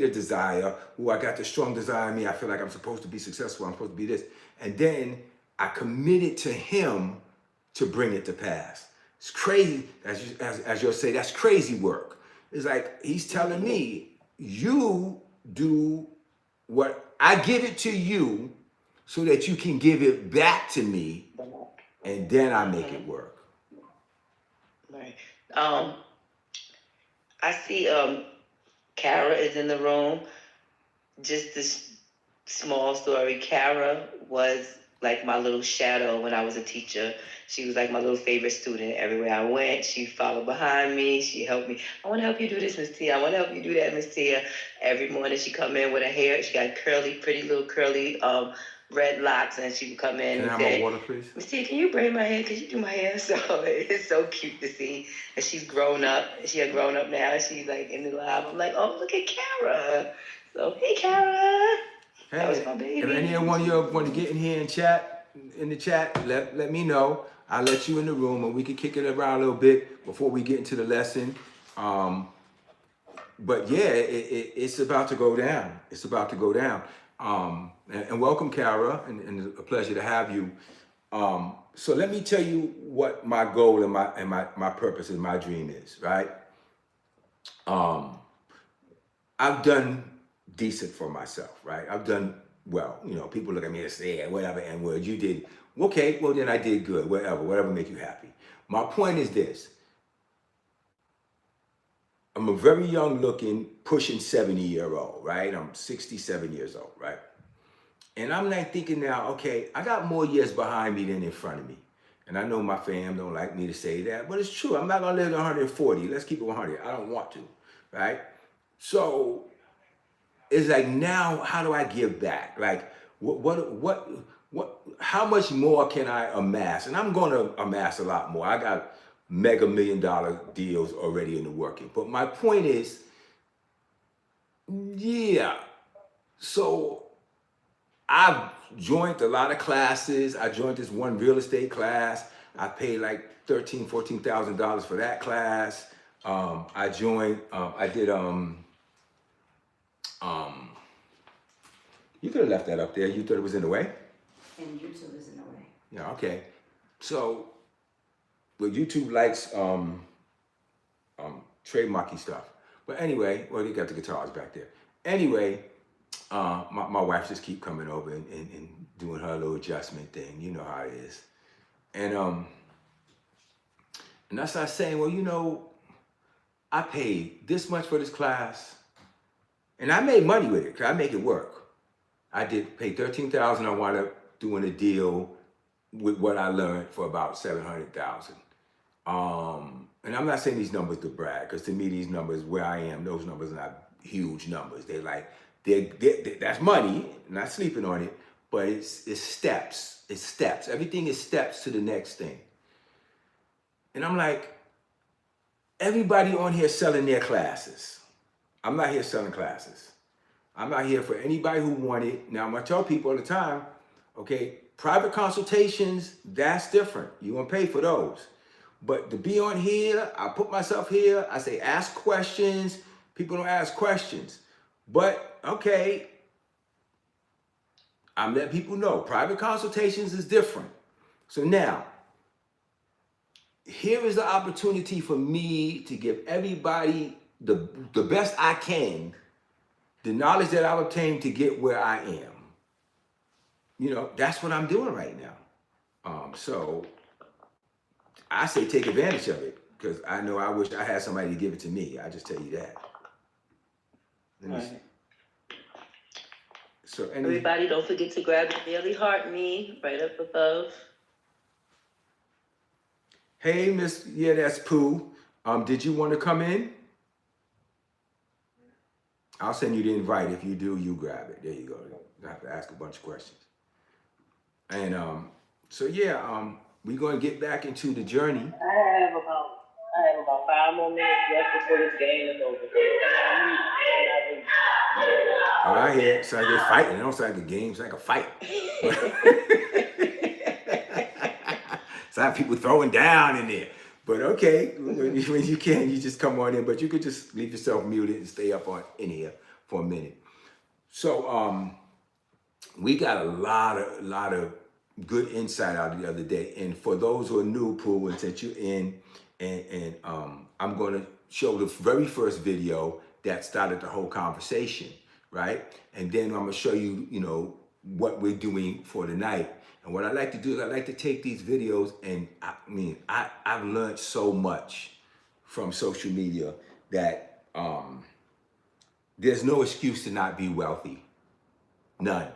a desire, I got the strong desire in me. I feel like I'm supposed to be successful. I'm supposed to be this. And then I committed to him to bring it to pass. It's crazy, as you'll say, that's crazy work. It's like he's telling me, you do what I give it to you so that you can give it back to me, and then I make it work. Right. Um, I see Kara is in the room. Just this small story. Kara was like my little shadow when I was a teacher. She was like my little favorite student. Everywhere I went, she followed behind me. She helped me. I want to help you do this, Miss Tia. I want to help you do that, Miss Tia. Every morning she come in with her hair. She got curly, pretty little curly red locks, and she would come in Can I and have my say, water, please? Miss Tia, can you braid my hair? Can you do my hair? So it's so cute to see. And she's grown up. She a grown up now. She's like in the lab. I'm like, oh, look at Kara. So, hey, Kara. That was Hey, my if baby. any one of you want to get in here and chat, in the chat, let me know. I'll let you in the room and we can kick it around a little bit before we get into the lesson. But yeah, it's about to go down. It's about to go down. And welcome, Kara, and a pleasure to have you. So let me tell you what my goal and my purpose and my dream is, right? I've done decent for myself, right? I've done well. You know, people look at me and say, yeah, whatever, and well, you did. Okay, well then I did good, whatever make you happy. My point is this. I'm a very young looking, pushing 70-year-old, right? I'm 67 years old, right? And I'm like thinking now, okay, I got more years behind me than in front of me. And I know my fam don't like me to say that, but it's true. I'm not gonna live to 140. Let's keep it 100. I don't want to, right? So it's like, now how do I give back? Like how much more can I amass? And I'm gonna amass a lot more. I got mega $1 million deals already in the working. But my point is, yeah. So I've joined a lot of classes. I joined this one real estate class. I paid like $14,000 for that class. I joined, I did you could have left that up there. You thought it was in the way? And YouTube is in the way. Yeah, okay. So, well, YouTube likes trademarky stuff. But anyway, well, they got the guitars back there. Anyway, my wife just keep coming over and doing her little adjustment thing. You know how it is. And I started saying, well, you know, I paid this much for this class, and I made money with it, because I make it work. I did pay $13,000. I wound up doing a deal with what I learned for about $700,000. And I'm not saying these numbers to brag, because to me, these numbers, where I am, those numbers are not huge numbers. They're like, that's money. I'm not sleeping on it, but it's steps. It's steps. Everything is steps to the next thing. And I'm like, everybody on here selling their classes. I'm not here selling classes. I'm not here for anybody who want it. Now, I'm gonna tell people all the time, okay, private consultations, that's different. You gonna pay for those. But to be on here, I put myself here, I say ask questions. People don't ask questions. But, okay, I'm letting people know, private consultations is different. So now, here is the opportunity for me to give everybody the best I can, the knowledge that I've obtained to get where I am. You know, that's what I'm doing right now. So I say take advantage of it, because I know I wish I had somebody to give it to me. I just tell you that. Right. So everybody, don't forget to grab the daily heart me right up above. Hey, Miss, yeah, that's Pooh. Did you want to come in? I'll send you the invite. If you do, you grab it. There you go. You have to ask a bunch of questions. And so yeah, we're going to get back into the journey. I have about 5 more minutes left before this game is over. Oh, I hear it. It's like they're fighting. It don't sound like a game. It's like a fight. It's like people throwing down in there. But okay, when you can, you just come on in. But you could just leave yourself muted and stay up in here for a minute. So we got a lot of good insight out of the other day. And for those who are new, Pooh, and since you're in, and I'm going to show the very first video that started the whole conversation, right? And then I'm going to show you, you know, what we're doing for tonight. And what I like to do is I like to take these videos, and I've learned so much from social media that there's no excuse to not be wealthy. None.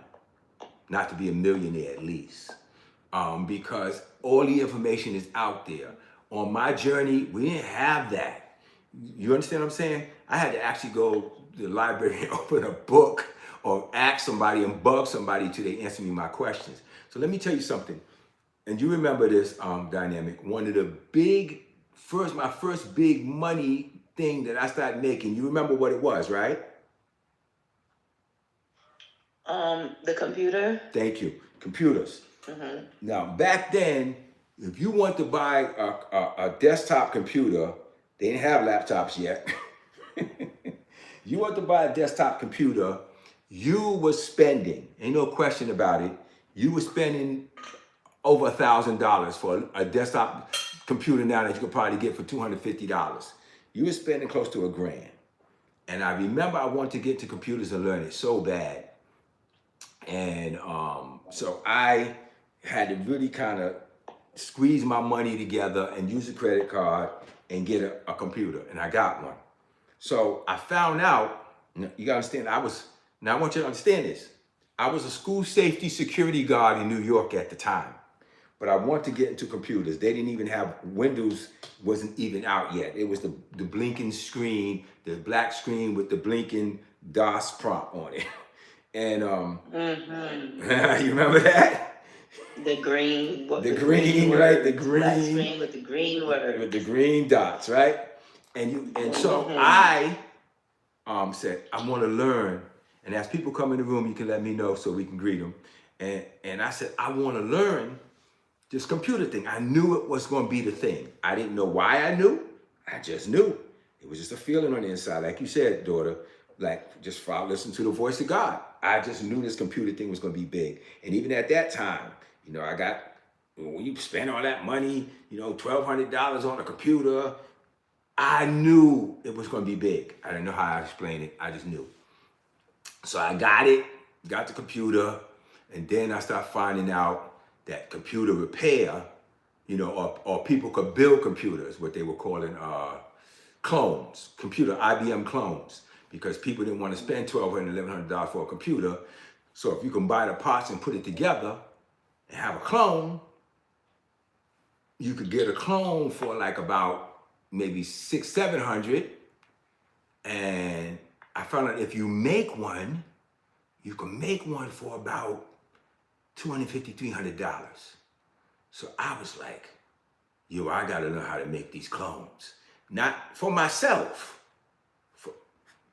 Not to be a millionaire at least. Because all the information is out there. On my journey, we didn't have that. You understand what I'm saying? I had to actually go to the library and open a book or ask somebody and bug somebody till they answer me my questions. So let me tell you something. And you remember this dynamic. One of the my first big money thing that I started making, you remember what it was, right? The computer. Thank you. Computers. Mm-hmm. Now, back then, if you want to buy a desktop computer, they didn't have laptops yet. You want to buy a desktop computer, you were spending, ain't no question about it, you were spending over $1,000 for a desktop computer now that you could probably get for $250. You were spending close to $1,000. And I remember I wanted to get to computers and learn it so bad. And so I had to really kind of squeeze my money together and use a credit card and get a computer. And I got one. So I found out, you gotta understand, now I want you to understand this. I was a school safety security guard in New York at the time, but I wanted to get into computers. They didn't even have, Windows wasn't even out yet. It was the blinking screen, the black screen with the blinking DOS prompt on it. And you remember that? The green. The green, right? The green. Black screen with the green word. With the green dots, right? And so I said, I want to learn. And as people come in the room, you can let me know so we can greet them. And I said, I want to learn this computer thing. I knew it was going to be the thing. I didn't know why I knew. I just knew. It was just a feeling on the inside. Like you said, daughter, like just listen to the voice of God. I just knew this computer thing was going to be big. And even at that time, you know, when you spend all that money, you know, $1,200 on a computer, I knew it was going to be big. I didn't know how to explain it. I just knew. So I got the computer, and then I started finding out that computer repair, you know, or people could build computers, what they were calling clones, IBM clones, because people didn't want to spend $1,200, $1,100 for a computer. So if you can buy the parts and put it together and have a clone, you could get a clone for like about maybe $600, $700. And I found out if you make one, you can make one for about $250, $300. So I was like, yo, I gotta learn how to make these clones. Not for myself,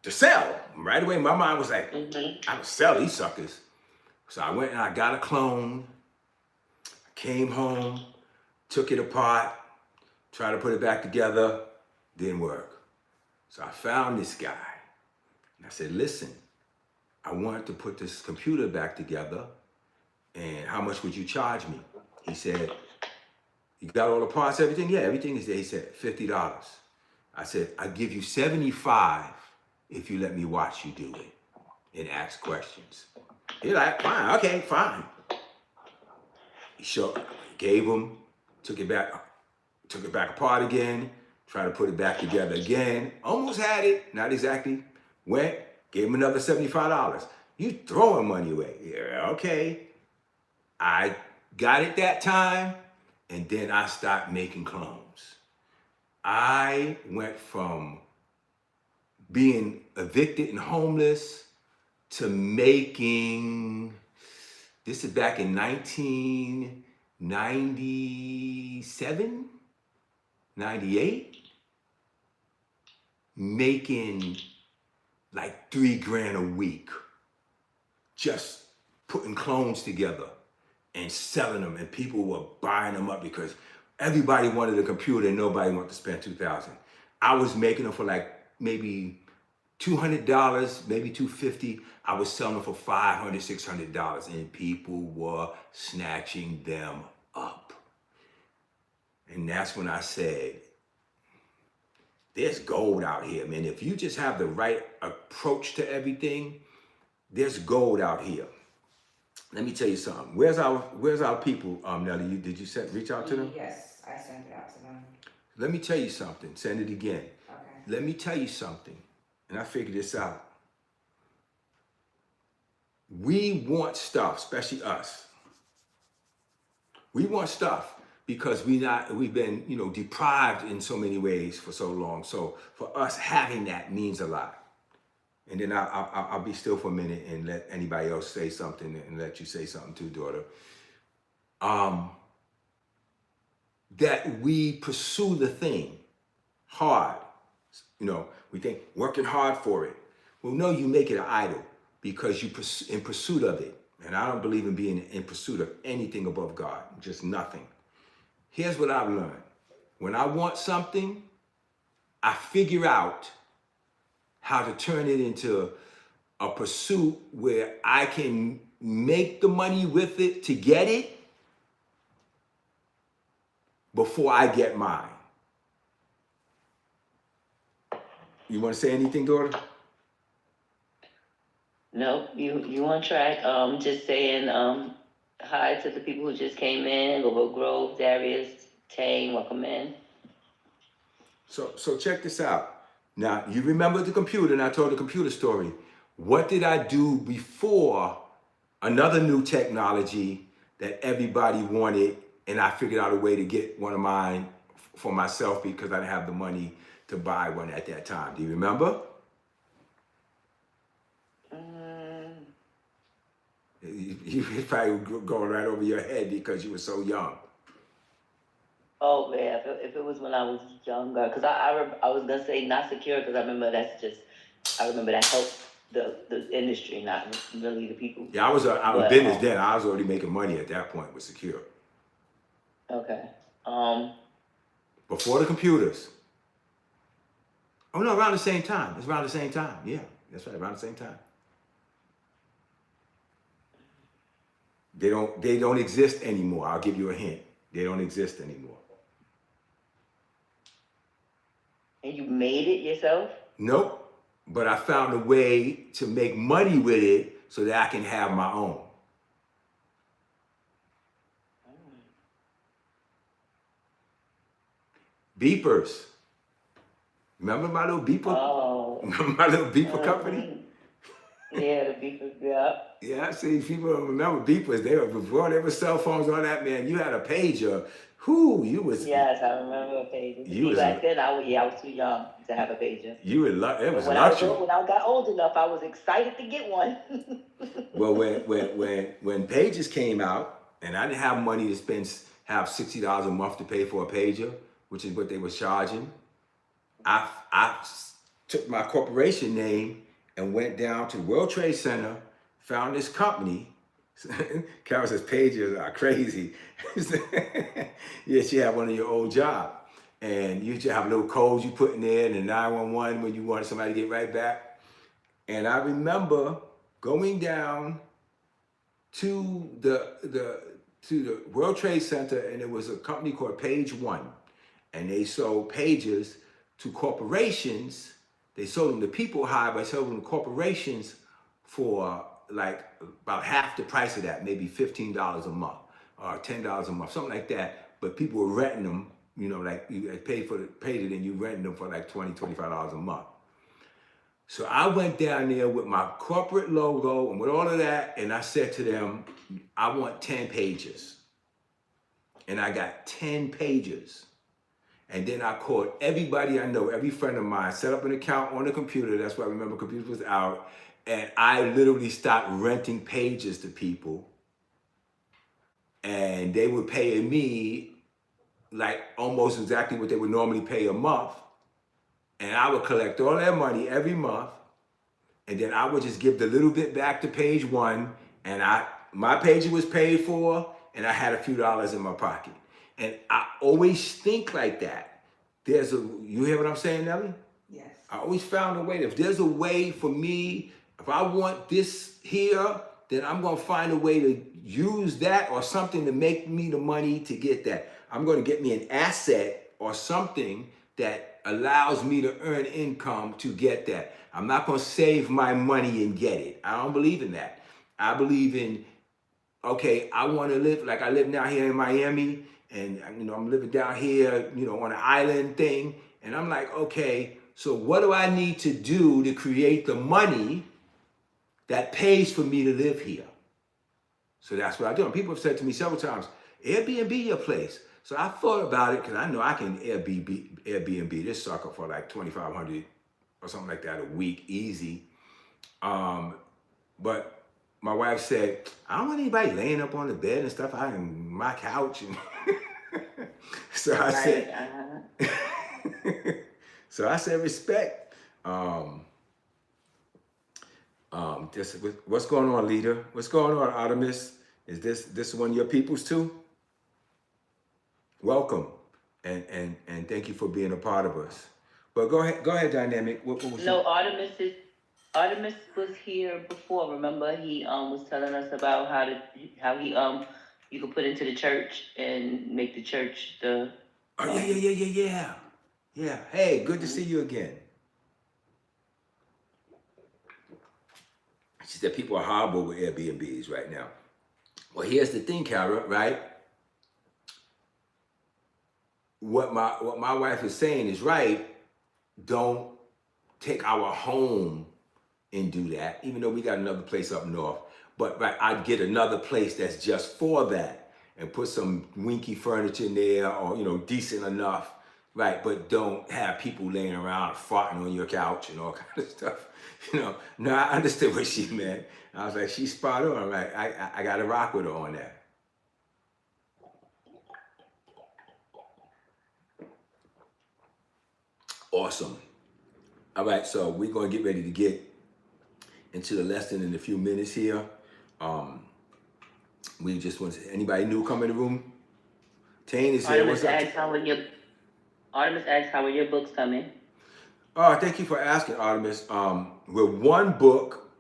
to sell. Right away, my mind was like, I'm gonna sell these suckers. So I went and I got a clone, came home, took it apart, tried to put it back together, didn't work. So I found this guy, and I said, listen, I want to put this computer back together, and how much would you charge me? He said, you got all the parts, everything? Yeah, everything is there. He said, $50. I said, I'll give you $75 if you let me watch you do it and ask questions. He's like, fine, okay, fine. He gave him, took it back apart again, tried to put it back together again, almost had it, not exactly, went, gave him another $75. You throwing money away. Yeah, okay. I got it that time, and then I stopped making clones. I went from being evicted and homeless to making, this is back in 1997, 98, making like $3,000 a week, just putting clones together and selling them, and people were buying them up because everybody wanted a computer and nobody wanted to spend $2,000. I was making them for like maybe $200, maybe $250. I was selling them for $500, $600, and people were snatching them up. And that's when I said, there's gold out here, man. If you just have the right approach to everything, there's gold out here. Let me tell you something. Where's our people, Nelly? Did you reach out to them? Yes, I sent it out to them. Let me tell you something. Send it again. Okay. Let me tell you something. And I figured this out. We want stuff, especially us. We want stuff because we've been, deprived in so many ways for so long. So for us, having that means a lot. And then I'll be still for a minute and let anybody else say something and let you say something too, daughter. That we pursue the thing hard. We think working hard for it. Well, no, you make it an idol because you in pursuit of it. And I don't believe in being in pursuit of anything above God, just nothing. Here's what I've learned. When I want something, I figure out how to turn it into a pursuit where I can make the money with it to get it before I get mine. You want to say anything, daughter? No, you on track. Just saying hi to the people who just came in. Global Grove, Darius, Tang, welcome in. So check this out. Now, you remember the computer, and I told the computer story. What did I do before another new technology that everybody wanted, and I figured out a way to get one of mine for myself because I didn't have the money to buy one at that time. Do you remember? You probably going right over your head because you were so young. Oh yeah, if it was when I was younger, because I was gonna say not secure because I remember that helped the industry, not really the people. Yeah, I was business then. I was already making money at that point with Secure. Okay. Before the computers. Oh no, around the same time. It's around the same time. Yeah, that's right, around the same time. They don't exist anymore. I'll give you a hint. They don't exist anymore. And you made it yourself? Nope. But I found a way to make money with it so that I can have my own. Beepers. Remember my little beeper? Oh. Remember my little beeper company? Yeah, the beepers, yeah. Yeah, see, people don't remember beepers. Before there were cell phones and all that, man, you had a pager. You was... Yes, I remember a pager. Back then, I was too young to have a pager. You were, it was when luxury. When I got old enough, I was excited to get one. Well, when pagers came out, and I didn't have money to have $60 a month to pay for a pager, which is what they were charging, I took my corporation name and went down to the World Trade Center, found this company. Carol says pagers are crazy. Yeah, she had one of your old jobs. And you just have little codes you put in there and the 911 when you wanted somebody to get right back. And I remember going down to the World Trade Center, and it was a company called Page One. And they sold pagers to corporations. They sold them to people high, but sold them to corporations for like about half the price of that, maybe $15 a month or $10 a month, something like that. But people were renting them, like you paid it and you renting them for like $20, $25 a month. So I went down there with my corporate logo and with all of that, and I said to them, I want 10 pages. And I got 10 pages. And then I called everybody I know, every friend of mine, set up an account on the computer. That's why I remember computers was out. And I literally stopped renting pages to people. And they were paying me like almost exactly what they would normally pay a month. And I would collect all their money every month. And then I would just give the little bit back to Page One. And my pager was paid for, and I had a few dollars in my pocket. And I always think like that. You hear what I'm saying, Nelly? Yes. I always found a way. If there's a way for me, if I want this here, then I'm gonna find a way to use that or something to make me the money to get that. I'm gonna get me an asset or something that allows me to earn income to get that. I'm not gonna save my money and get it. I don't believe in that. I believe in, okay, I wanna live like I live now here in Miami, and I'm living down here, on an island thing, and I'm like, okay, so what do I need to do to create the money that pays for me to live here? So that's what I do. And people have said to me several times, Airbnb your place. So I thought about it because I know I can Airbnb this sucker for like $2,500 or something like that a week, easy. But my wife said, I don't want anybody laying up on the bed and stuff. I can my couch. And so I said, so I said, respect. What's going on, leader? What's going on, Artemis? Is this one of your peoples too? Welcome, and thank you for being a part of us. But go ahead, Dynamic. What was No, Artemis was here before. Remember, he was telling us about how he you could put into the church and make the church the. Oh yeah. Hey, good to see you again. She said people are horrible with Airbnbs right now. Well, here's the thing, Kara, right? What my wife is saying is right. Don't take our home and do that, even though we got another place up north. But right, I'd get another place that's just for that and put some winky furniture in there or, decent enough, right? But don't have people laying around farting on your couch and all kind of stuff. No, I understood what she meant. I was like, she's spot on, right? I got to rock with her on that. Awesome. All right, so we're going to get ready to get into the lesson in a few minutes here. We just want to, anybody new come in the room? Tane is here. What's up? Artemis asked, how are your books coming? Oh, thank you for asking, Artemis. We're one book.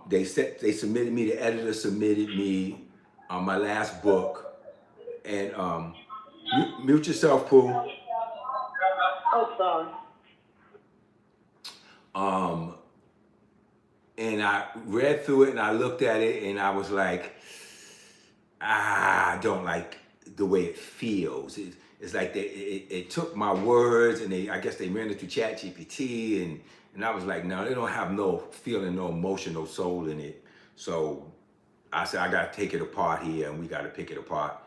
They submitted me, the editor submitted me my last book. And mute yourself, Pooh. Oh, sorry. And I read through it and I looked at it and I was like, I don't like the way it feels. It's like it took my words and I guess they ran it through ChatGPT and I was like, no, they don't have no feeling, no emotion, no soul in it. So I said, I got to take it apart here and we got to pick it apart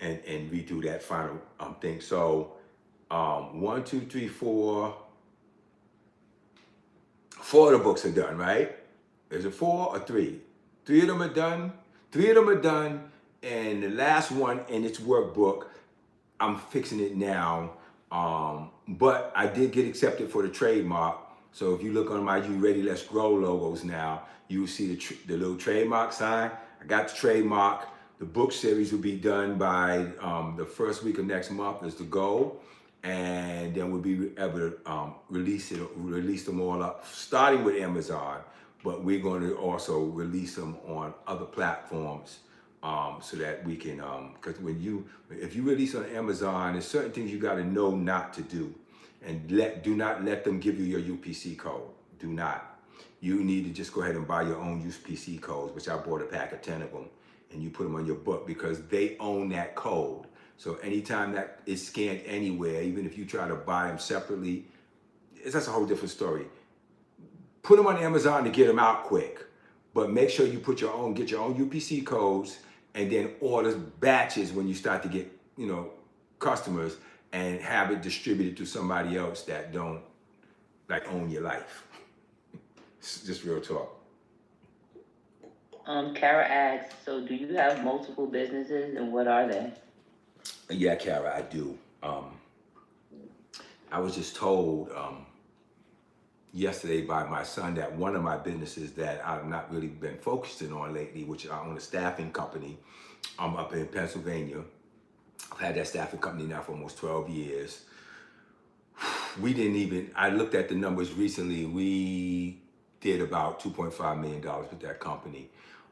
and redo that final thing. So 1, 2, 3, 4 of the books are done, right? Is it 4 or 3? 3 of them are done. 3 of them are done. And the last one in its workbook, I'm fixing it now. But I did get accepted for the trademark. So if you look on my You Ready, Let's Grow logos now, you will see the little trademark sign. I got the trademark. The book series will be done by the first week of next month is the goal. And then we'll be able to release them all up, starting with Amazon. But we're going to also release them on other platforms so that we can, because if you release on Amazon, there's certain things you got to know not to do. And do not let them give you your UPC code. Do not. You need to just go ahead and buy your own UPC codes, which I bought a pack of 10 of them, and you put them on your book because they own that code. So anytime that is scanned anywhere, even if you try to buy them separately, that's a whole different story. Put them on Amazon to get them out quick, but make sure you get your own UPC codes and then order batches when you start to get, customers and have it distributed to somebody else that don't own your life. It's just real talk. Kara asks, so do you have multiple businesses and what are they? Yeah, Kara, I do. I was just told yesterday by my son that one of my businesses that I've not really been focusing on lately, which I own a staffing company up in Pennsylvania. I've had that staffing company now for almost 12 years. we didn't even, I looked at the numbers recently, we did about $2.5 million with that company.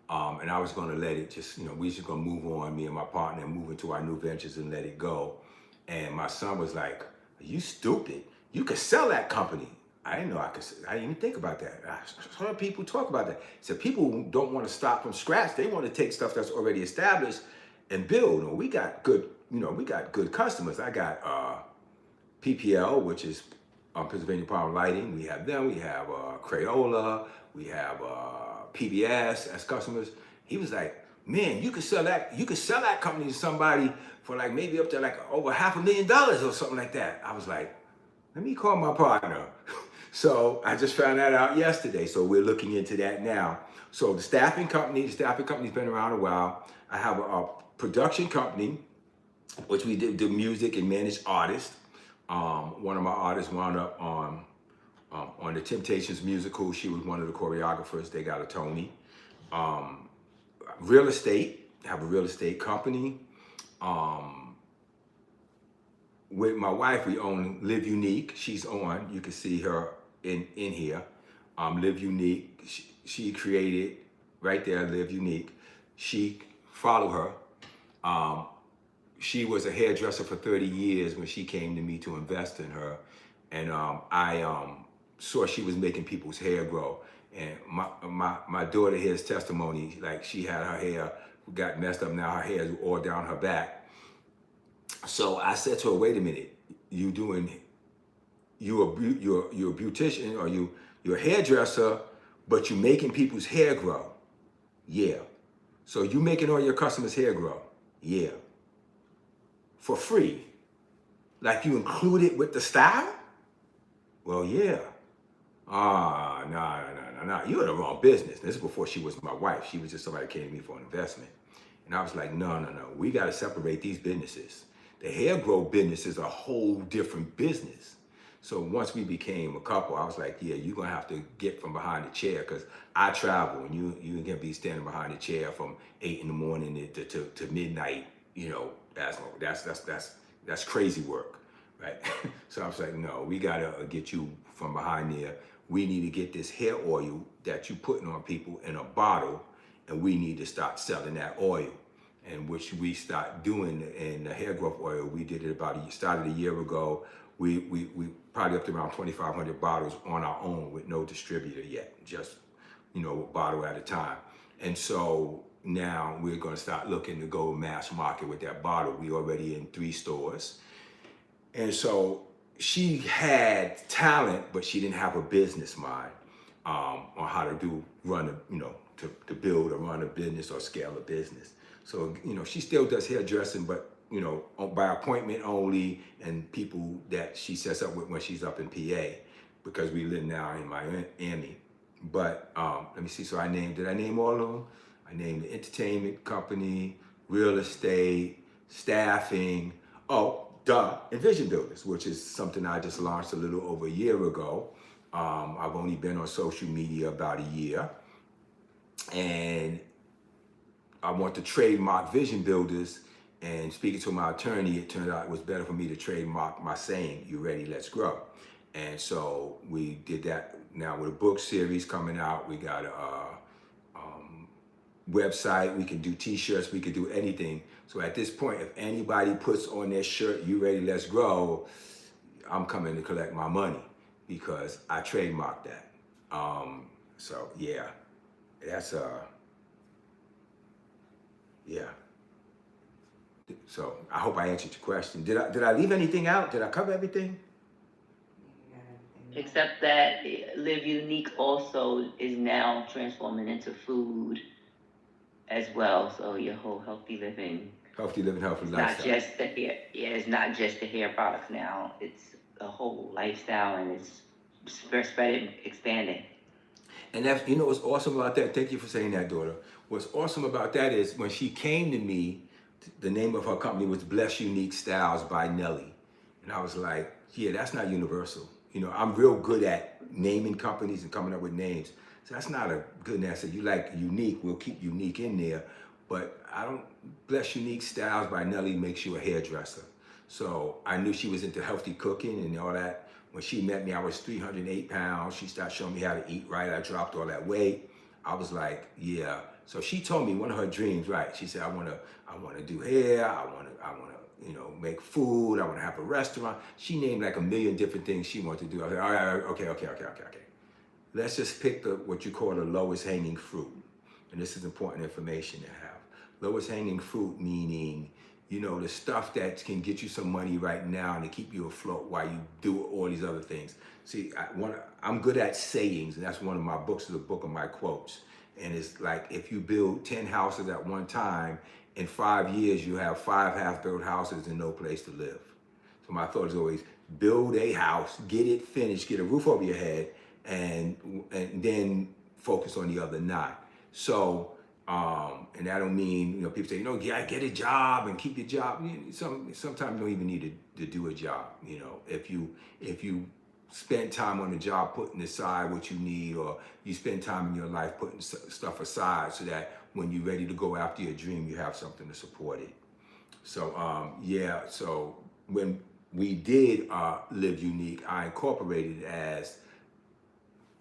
And I was gonna let it just, we just gonna move on, me and my partner, and move into our new ventures and let it go. And my son was like, "Are you stupid? You could sell that company." I didn't know I didn't even think about that. I heard people talk about that. So people don't want to start from scratch. They want to take stuff that's already established and build. We got good, we got good customers. I got PPL, which is Pennsylvania Power Lighting. We have them. We have Crayola. We have PBS as customers. He was like, "Man, you could sell that. You could sell that company to somebody for like maybe up to like over $500,000 or something like that." I was like, "Let me call my partner." So I just found that out yesterday. So we're looking into that now. So the staffing company's been around a while. I have a production company, which we do music and manage artists. One of my artists wound up on the Temptations musical. She was one of the choreographers. They got a Tony. Real estate, I have a real estate company. With my wife, we own Live Unique. She's on. You can see her in here. Live Unique. She created right there. Live Unique. She follow her. She was a hairdresser for 30 years when she came to me to invest in her, and I saw she was making people's hair grow. And my daughter hears testimony, like she had her hair got messed up. Now her hair is all down her back. So I said to her, "Wait a minute, you're a beautician, or you're a hairdresser, but you're making people's hair grow." "Yeah." "So you making all your customers' hair grow?" "Yeah." "For free? Like you include it with the style?" "Well, yeah." Nah. You're in the wrong business. This is before she was my wife. She was just somebody who came to me for an investment. And I was like, no. We got to separate these businesses. The hair grow business is a whole different business. So once we became a couple, I was like, yeah, you're going to have to get from behind the chair, because I travel and you can be standing behind the chair from 8 in the morning to midnight. That's crazy work, right? So I was like, no, we got to get you from behind there. We need to get this hair oil that you're putting on people in a bottle, and we need to start selling that oil. And which we start doing in the hair growth oil. We did it started a year ago. We probably up to around 2,500 bottles on our own with no distributor yet, just, a bottle at a time. And so now we're going to start looking to go mass market with that bottle. We already in 3 stores. And so she had talent, but she didn't have a business mind on how to to build or run a business or scale a business. So, she still does hairdressing, but, by appointment only, and people that she sets up with when she's up in PA, because we live now in Miami. But let me see, so did I name all of them? I named the entertainment company, real estate, staffing, and Vision Builders, which is something I just launched a little over a year ago. I've only been on social media about a year. And I want to trademark Vision Builders, and speaking to my attorney, it turned out it was better for me to trademark my saying, "You ready, let's grow." And so we did that. Now with a book series coming out, we got a website, we can do t-shirts, we can do anything. So at this point, if anybody puts on their shirt, "You ready, let's grow," I'm coming to collect my money, because I trademarked that. So yeah, that's yeah. So I hope I answered your question. Did I leave anything out? Did I cover everything? Except that Live Unique also is now transforming into food as well. So your whole healthy living. Healthy living, healthy It's lifestyle. not just the hair. Yeah, it's not just the hair products now. It's a whole lifestyle, and it's spreading, expanding. And that's, what's awesome about that. Thank you for saying that, daughter. What's awesome about that is when she came to me, the name of her company was Bless Unique Styles by Nelly. And I was like, yeah, that's not universal. I'm real good at naming companies and coming up with names. So that's not a good name. I said, you like unique, we'll keep unique in there. But Bless Unique Styles by Nelly makes you a hairdresser. So I knew she was into healthy cooking and all that. When she met me, I was 308 pounds. She started showing me how to eat right. I dropped all that weight. I was like, yeah. So she told me one of her dreams, right? She said, I wanna do hair. I wanna, make food. I wanna have a restaurant. She named like a million different things she wanted to do. I was like, all right, okay. Let's just pick what you call the lowest hanging fruit. And this is important information to have. Lowest hanging fruit meaning, the stuff that can get you some money right now and to keep you afloat while you do all these other things. See, I'm good at sayings, and that's one of my books, is a book of my quotes. And it's like, if you build 10 houses at one time, in 5 years, you have 5 half-built houses and no place to live. So my thought is always, build a house, get it finished, get a roof over your head, and then focus on the other 9. So, and that don't mean, people say, get a job and keep your job. Sometimes you don't even need to do a job. If you spend time on the job putting aside what you need, or you spend time in your life putting stuff aside so that when you're ready to go after your dream, you have something to support it. So, so when we did Live Unique, I incorporated it as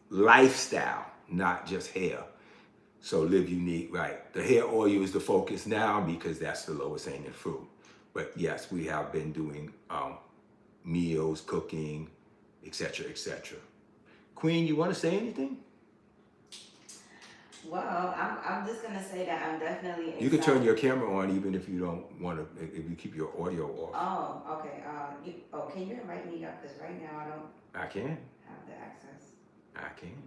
lifestyle, not just hair. So Live Unique, right? The hair oil is the focus now because that's the lowest hanging fruit. But yes, we have been doing meals, cooking, etc., etc. Queen, you want to say anything? Well, I'm just gonna say that I'm definitely excited. You can turn your camera on even if you don't want to, if you keep your audio off. Oh, okay. Can you invite me up? Because right now I don't I can. have the access. I can.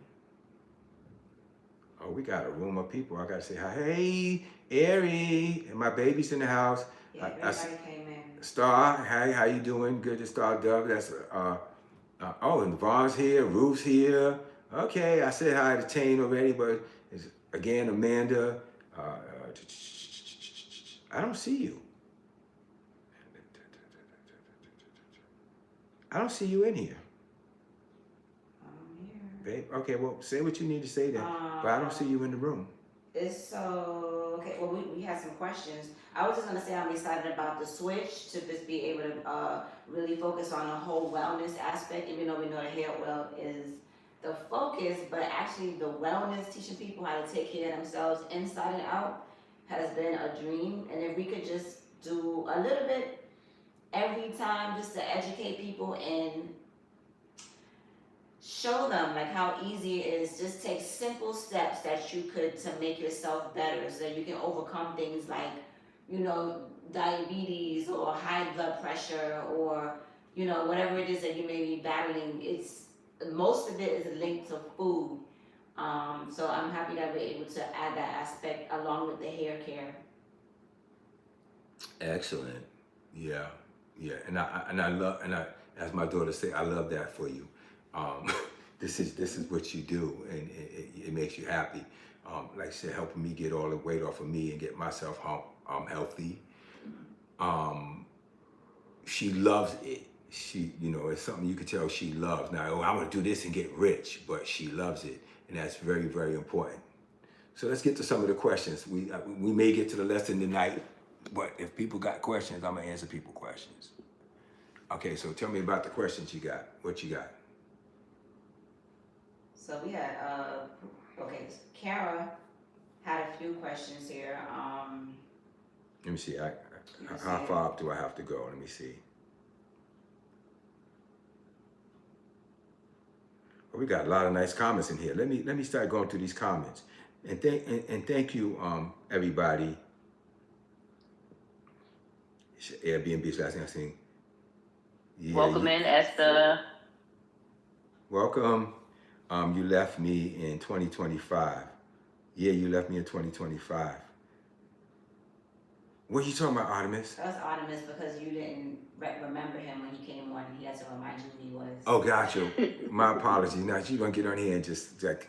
Oh, we got a room of people. I got to say hi. Hey, Ari, and my baby's in the house. Yeah, everybody came in. Star, hey, how you doing? Good to Star Dove. That's and Vaughn's here, Ruth's here. Okay, I said hi to Tane already, but again, Amanda. I don't see you. I don't see you in here. I'm here. Babe, okay, well, say what you need to say then, but I don't see you in the room. Okay, well, we had some questions. I was just gonna say I'm excited about the switch to just be able to really focus on the whole wellness aspect, even though we know the hair oil is the focus, but actually the wellness, teaching people how to take care of themselves inside and out, has been a dream. And if we could just do a little bit every time just to educate people and show them like how easy it is, just take simple steps that you could to make yourself better so that you can overcome things like, diabetes or high blood pressure or, whatever it is that you may be battling. Most of it is linked to food. So I'm happy that we're able to add that aspect along with the hair care. Excellent. Yeah. And I as my daughter say, I love that for you. This is what you do, and it makes you happy. Like I said, helping me get all the weight off of me and get myself healthy. She loves it. It's something you can tell she loves. Now, I want to do this and get rich, but she loves it, and that's very, very important. So let's get to some of the questions. We may get to the lesson tonight, but if people got questions, I'm gonna answer people questions. Okay, so tell me about the questions you got. What you got? So we had, Kara had a few questions here. Let me see. How far up do I have to go? Let me see. Well, we got a lot of nice comments in here. Let me start going through these comments. And thank you, everybody. Airbnb's last thing I seen. Yeah, Welcome in, Esther. Welcome. You left me in 2025. Yeah, you left me in 2025. What are you talking about, Artemis? That was Artemis because you didn't remember him when he came on. He had to remind you who he was. Oh, gotcha. My apologies. Now she's gonna get on here and just like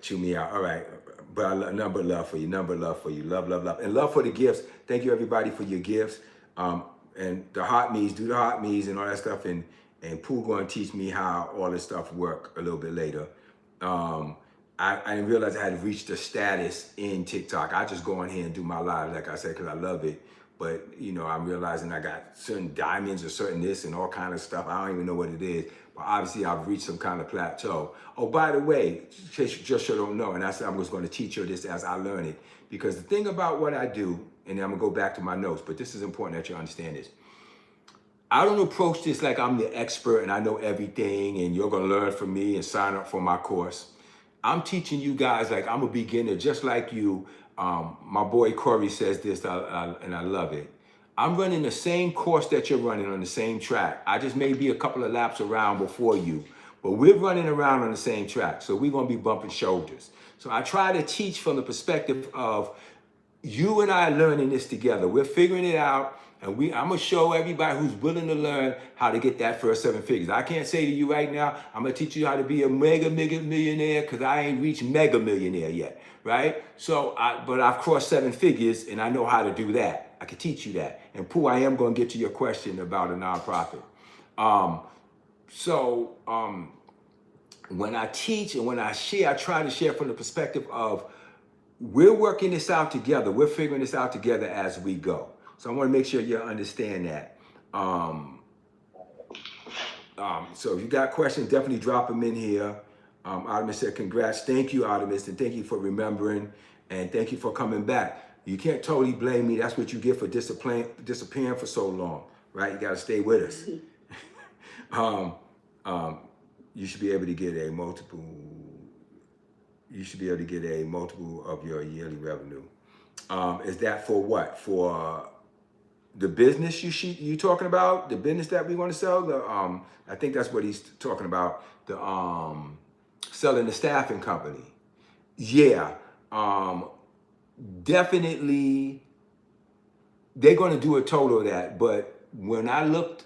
chew me out. All right, but nothing but love for you. Nothing but love for you. Love, and love for the gifts. Thank you everybody for your gifts. And the hot me's, do the hot me's and all that stuff. And Pooh gonna teach me how all this stuff work a little bit later. I didn't realize I had reached a status in TikTok. I just go on here and do my live, like I said, because I love it. But, I'm realizing I got certain diamonds or certain this and all kind of stuff. I don't even know what it is. But obviously, I've reached some kind of plateau. Oh, by the way, in case you just don't know, and I said I'm just going to teach you this as I learn it. Because the thing about what I do, and I'm going to go back to my notes, but this is important that you understand this. I don't approach this like I'm the expert and I know everything and you're going to learn from me and sign up for my course. I'm teaching you guys like I'm a beginner, just like you. My boy Corey says this, and I love it. I'm running the same course that you're running on the same track. I just may be a couple of laps around before you, but we're running around on the same track. So we're going to be bumping shoulders. So I try to teach from the perspective of you and I are learning this together. We're figuring it out. And I'm going to show everybody who's willing to learn how to get that first 7 figures. I can't say to you right now, I'm going to teach you how to be a mega millionaire because I ain't reached mega millionaire yet, right? But I've crossed 7 figures and I know how to do that. I can teach you that. And Pooh, I am going to get to your question about a nonprofit. When I teach and when I share, I try to share from the perspective of we're working this out together. We're figuring this out together as we go. So I want to make sure you understand that. So if you got questions, definitely drop them in here. Artemis said, congrats. Thank you, Artemis, and thank you for remembering, and thank you for coming back. You can't totally blame me. That's what you get for disappearing for so long, right? You got to stay with us. You should be able to get a multiple. You should be able to get a multiple of your yearly revenue. Is that for what? For the business you talking about? The business that we want to sell? I think that's what he's talking about. The selling the staffing company. Yeah. Definitely they're going to do a total of that. But when I looked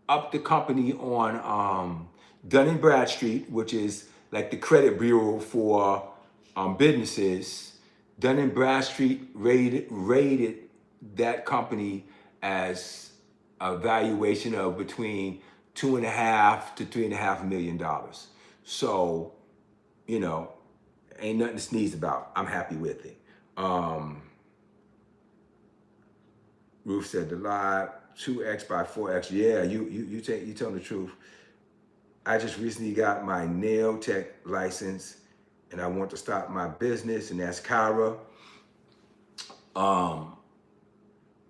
up the company on Dun & Bradstreet, which is like the credit bureau for businesses, Dun & Bradstreet rated that company as a valuation of between $2.5 to $3.5 million. So, you know, ain't nothing to sneeze about. I'm happy with it. Ruth said the lie, 2x by 4x. Yeah, you telling the truth. I just recently got my nail tech license and I want to start my business, and that's Kyra.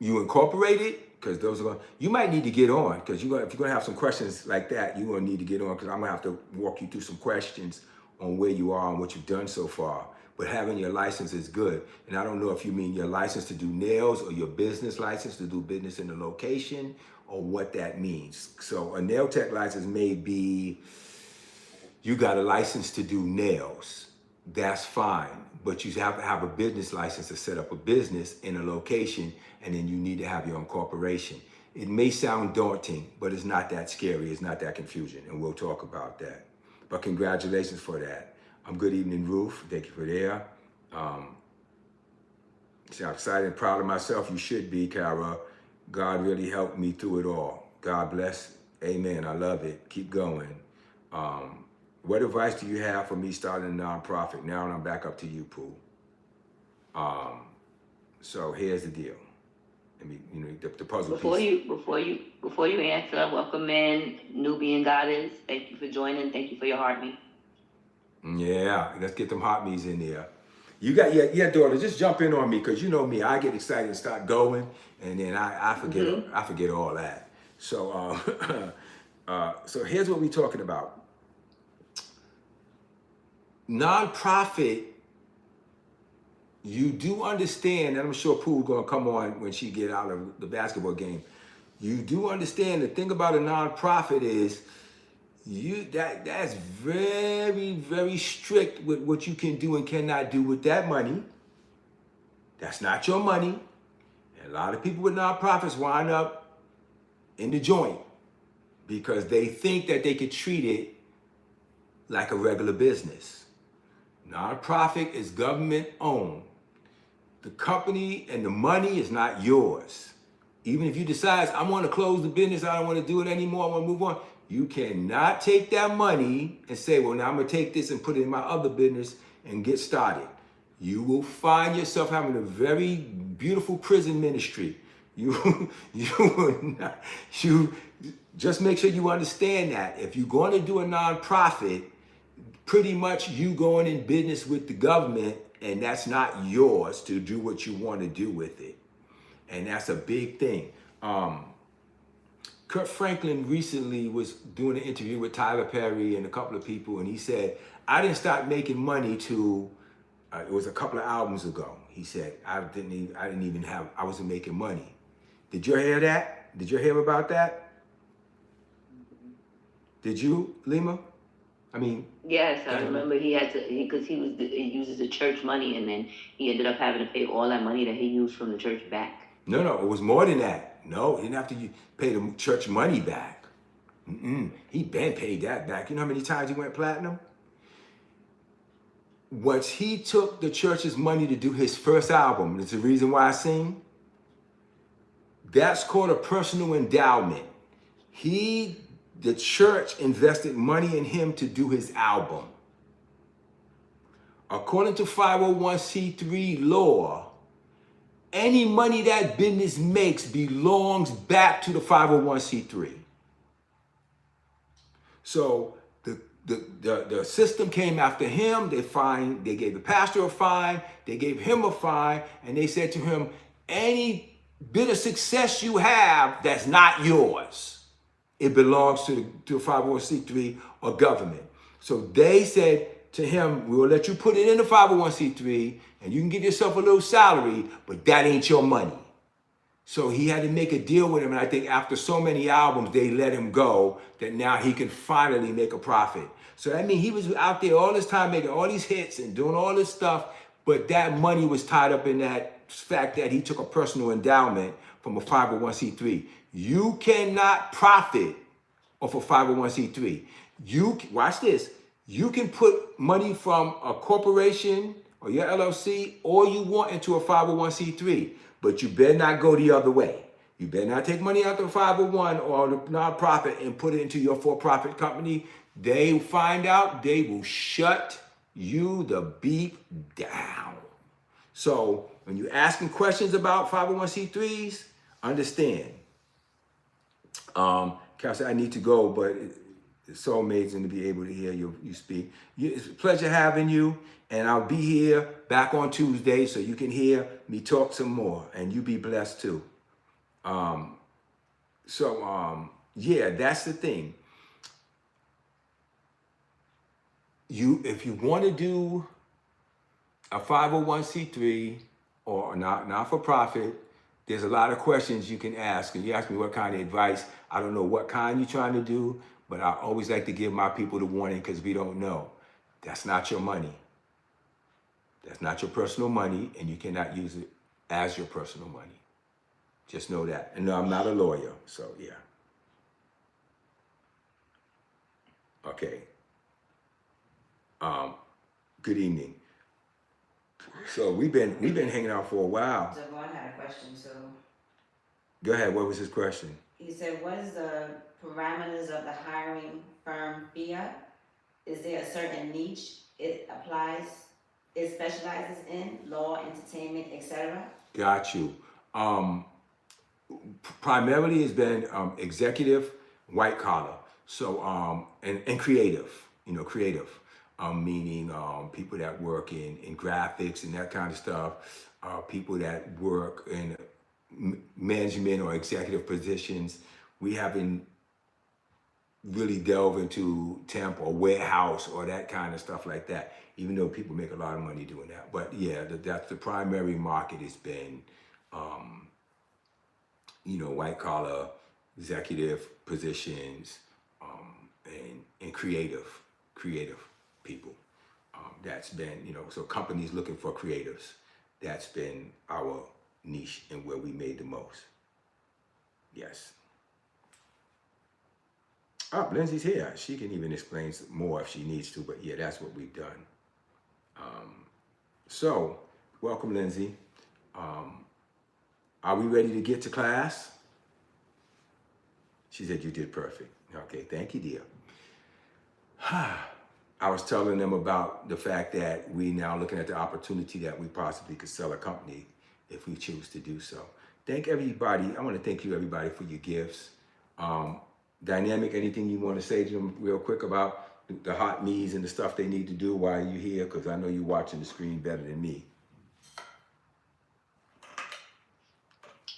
You incorporated? Because those are going, you might need to get on, because if you're going to have some questions like that, you're going to need to get on, because I'm going to have to walk you through some questions on where you are and what you've done so far. But having your license is good. And I don't know if you mean your license to do nails or your business license to do business in the location or what that means. So a nail tech license may be you got a license to do nails. That's fine. But you have to have a business license to set up a business in a location, and then you need to have your own corporation. It may sound daunting, but it's not that scary. It's not that confusing, and we'll talk about that. But congratulations for that. Good evening, Ruth. Thank you for there. I'm excited and proud of myself. You should be, Kara. God really helped me through it all. God bless. Amen. I love it. Keep going. What advice do you have for me starting a nonprofit? Now I'm back up to you, Pooh. So here's the deal. I mean, you know, the puzzle piece. Before you answer, welcome in Nubian Goddess. Thank you for joining. Thank you for your heartbeat. Yeah, let's get them hot me's in there. You got your daughter. Just jump in on me, because you know me. I get excited and start going, and then I forget. Mm-hmm. I forget all that. So so here's what we're talking about. Nonprofit. You do understand, and I'm sure Pooh's gonna come on when she get out of the basketball game. You do understand the thing about a nonprofit is that's very, very strict with what you can do and cannot do with that money. That's not your money. And a lot of people with nonprofits wind up in the joint because they think that they could treat it like a regular business. Nonprofit is government owned. The company and the money is not yours. Even if you decide, I want to close the business, I don't want to do it anymore, I want to move on, you cannot take that money and say, well, now I'm going to take this and put it in my other business and get started. You will find yourself having a very beautiful prison ministry. just make sure you understand that if you're going to do a nonprofit, pretty much you going in business with the government, and that's not yours to do what you want to do with it. And that's a big thing. Kurt Franklin recently was doing an interview with Tyler Perry and a couple of people, and he said, I didn't start making money till it was a couple of albums ago. He said, I wasn't making money. Did you hear that? Did you hear about that? Did you, Lima? I mean, Yes, I remember he uses the church money, and then he ended up having to pay all that money that he used from the church back. No, it was more than that. No, he didn't have to pay the church money back. He been paid that back. You know how many times he went platinum? Once he took the church's money to do his first album, it's the reason why I sing. That's called a personal endowment. The church invested money in him to do his album. According to 501c3 law, any money that business makes belongs back to the 501c3. So the system came after him. They gave the pastor a fine, they gave him a fine, and they said to him, any bit of success you have that's not yours, it belongs to 501c3 or government. So they said to him, we will let you put it in the 501c3 and you can give yourself a little salary, but that ain't your money. So he had to make a deal with him, and I think after so many albums, they let him go that now he can finally make a profit. So I mean, he was out there all this time making all these hits and doing all this stuff, but that money was tied up in that fact that he took a personal endowment from a 501c3. You cannot profit off a 501c3. Watch this. You can put money from a corporation or your LLC all you want into a 501c3, but you better not go the other way. You better not take money out of the 501 or the nonprofit and put it into your for-profit company. They find out, they will shut you the beat down. So when you're asking questions about 501c3s, understand. Cal said, I need to go, but it's so amazing to be able to hear you speak. It's a pleasure having you, and I'll be here back on Tuesday so you can hear me talk some more, and you be blessed too. Yeah, that's the thing. If you want to do a 501c3 or not for profit, there's a lot of questions you can ask. And you ask me what kind of advice. I don't know what kind you're trying to do, but I always like to give my people the warning because we don't know. That's not your money. That's not your personal money, and you cannot use it as your personal money. Just know that. And no, I'm not a lawyer, so yeah. Okay. Good evening. So we've been hanging out for a while. Javon had a question, so. Go ahead. What was his question? He said, what is the parameters of the hiring firm fiat? Is there a certain niche it specializes in, law, entertainment, etc.? Got you. Primarily it's been executive, white collar. So and creative, creative. Meaning people that work in graphics and that kind of stuff, people that work in management or executive positions. We haven't really delved into temp or warehouse or that kind of stuff like that, even though people make a lot of money doing that. But yeah, that's the primary market has been, white collar, executive positions, and creative people. That's been, so companies looking for creatives. That's been our niche and where we made the most. Yes. Oh, Lindsay's here. She can even explain more if she needs to, but yeah, that's what we've done. So, welcome, Lindsay. Are we ready to get to class? She said you did perfect. Okay, thank you, dear. I was telling them about the fact that we now looking at the opportunity that we possibly could sell a company if we choose to do so. Thank everybody. I want to thank you, everybody, for your gifts. Dynamic, anything you want to say to them real quick about the hot me's and the stuff they need to do while you're here? Because I know you're watching the screen better than me.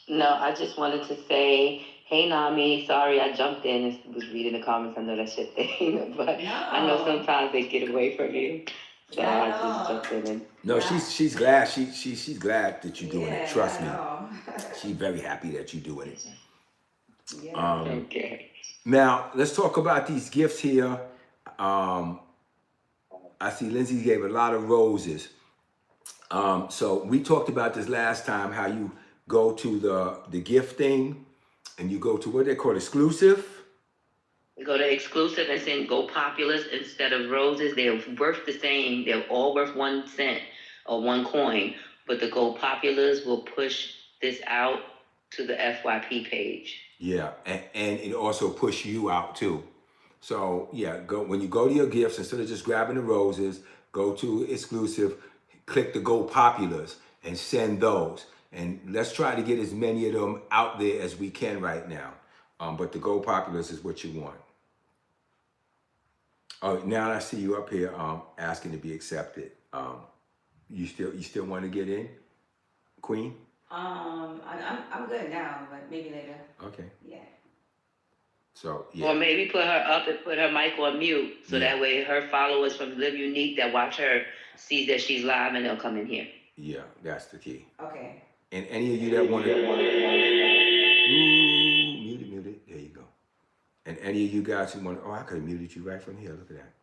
No, I just wanted to say, hey Nami, sorry I jumped in and was reading the comments. I know that shit thing, but I know sometimes they get away from you, so I just jumped in and. No, she's glad. She's glad that you're doing it. Trust me. She's very happy that you're doing it. Okay. Now let's talk about these gifts here. I see Lindsay gave a lot of roses. So we talked about this last time, how you go to the gift thing and you go to what they call exclusive. You go to exclusive and then go populous instead of roses. They're worth the same. They're all worth 1 cent or 1 coin. But the go populars will push this out to the FYP page. Yeah, and it also push you out too. So yeah, go when you go to your gifts, instead of just grabbing the roses, go to exclusive, click the go populars and send those. And let's try to get as many of them out there as we can right now. But the go populars is what you want. Oh, now I see you up here asking to be accepted. You still want to get in, Queen? I'm good now, but maybe later. Okay. Yeah. So yeah. Or maybe put her up and put her mic on mute, so that way her followers from Live Unique that watch her see that she's live and they'll come in here. Yeah, that's the key. Okay. And any of you that want to, mute it. There you go. And any of you guys who want, I could have muted you right from here. Look at that.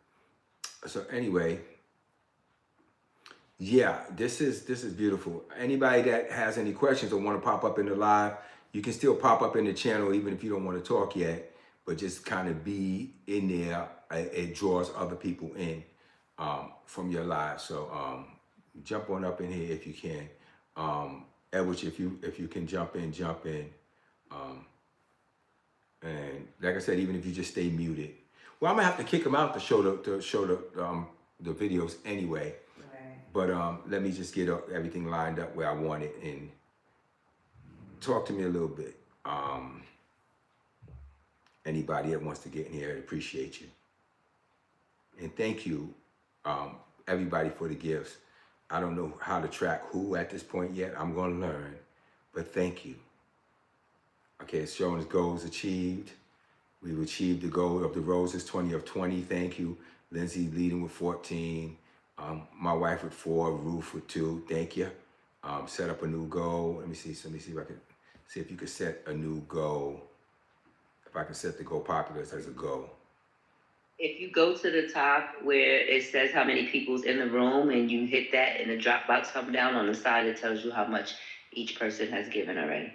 So anyway, yeah, this is beautiful. Anybody that has any questions or want to pop up in the live, you can still pop up in the channel even if you don't want to talk yet, but just kind of be in there. It draws other people in from your live. So jump on up in here if you can. Edward, if you can jump in. And like I said, even if you just stay muted. Well, I'm gonna have to kick them out to show the videos anyway. But let me just get everything lined up where I want it and talk to me a little bit. Anybody that wants to get in here, I appreciate you. And thank you, everybody, for the gifts. I don't know how to track who at this point yet. I'm going to learn, but thank you. Okay, it's showing us goals achieved. We've achieved the goal of the roses, 20 of 20. Thank you. Lindsay leading with 14. My wife with 4, Ruth with 2. Thank you. Set up a new goal. Let me see if I can see if you could set a new goal. If I can set the go populars as a goal. If you go to the top where it says how many people's in the room and you hit that and the drop box comes down on the side, it tells you how much each person has given already.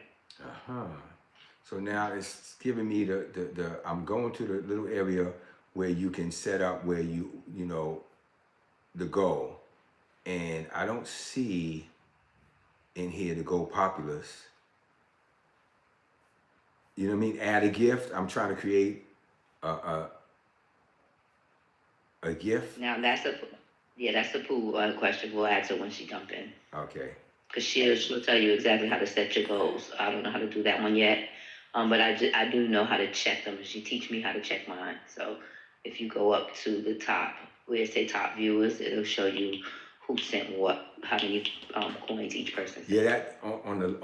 So now it's giving me the I'm going to the little area where you can set up where you know the goal, and I don't see in here the go populous. You know what I mean? Add a gift. I'm trying to create a gift. Now that's the pool question. We'll ask her when she jump in. Okay. Because she'll tell you exactly how to set your goals. I don't know how to do that one yet, but I do know how to check them. She teach me how to check mine. So if you go up to the top where it say top viewers, it'll show you who sent what, how many coins each person sent. Yeah, that on the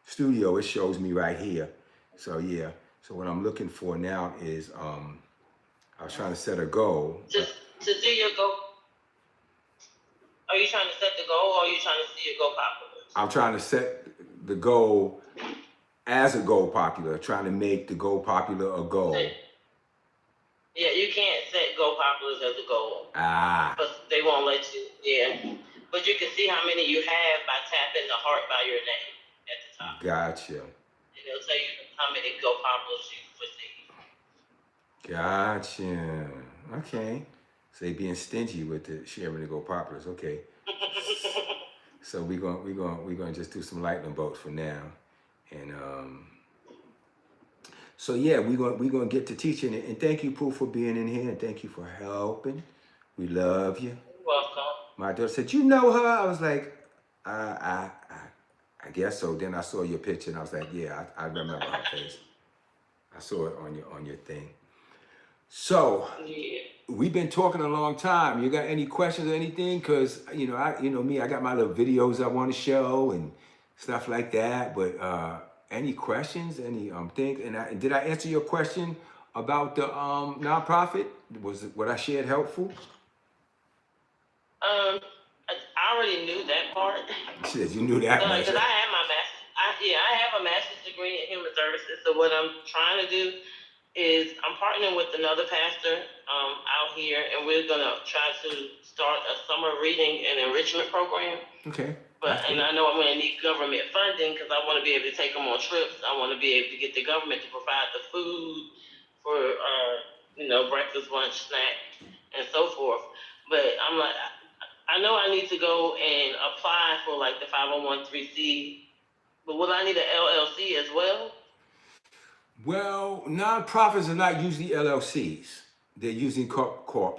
studio, it shows me right here. So yeah. So what I'm looking for now is I was trying to set a goal. To do your goal. Are you trying to set the goal, or are you trying to see it go popular? I'm trying to set the goal as a goal popular, trying to make the goal popular a goal. Yeah, you can't set go populars as a goal. But they won't let you. Yeah. But you can see how many you have by tapping the heart by your name at the top. Gotcha. And it'll tell you how many go populars you've received. Gotcha. Okay. So they being stingy with the sharing the go populars. Okay. So we're gonna just do some lightning bolts for now, and so yeah, we're gonna get to teaching it. And thank you, Pooh, for being in here, and thank you for helping. We love you. You're welcome. My daughter said, "You know her?" I was like, I guess so. Then I saw your picture, and I was like, yeah, I remember her face. I saw it on your thing. So Yeah. we've been talking a long time. You got any questions or anything? Cause you know me, I got my little videos I want to show and stuff like that. But any questions? Any things? And did I answer your question about the nonprofit? Was what I shared helpful? I already knew that part. Shit, you knew that much. Because I have my master's. I have a master's degree in human services. So what I'm trying to do is I'm partnering with another pastor out here, and we're gonna try to start a summer reading and enrichment program. Okay. And I know I'm gonna need government funding because I want to be able to take them on trips. I want to be able to get the government to provide the food for breakfast, lunch, snack, and so forth. But I'm like, I know I need to go and apply for like the 501(c), but will I need an LLC as well? Well, nonprofits are not usually LLCs. They're usually corps.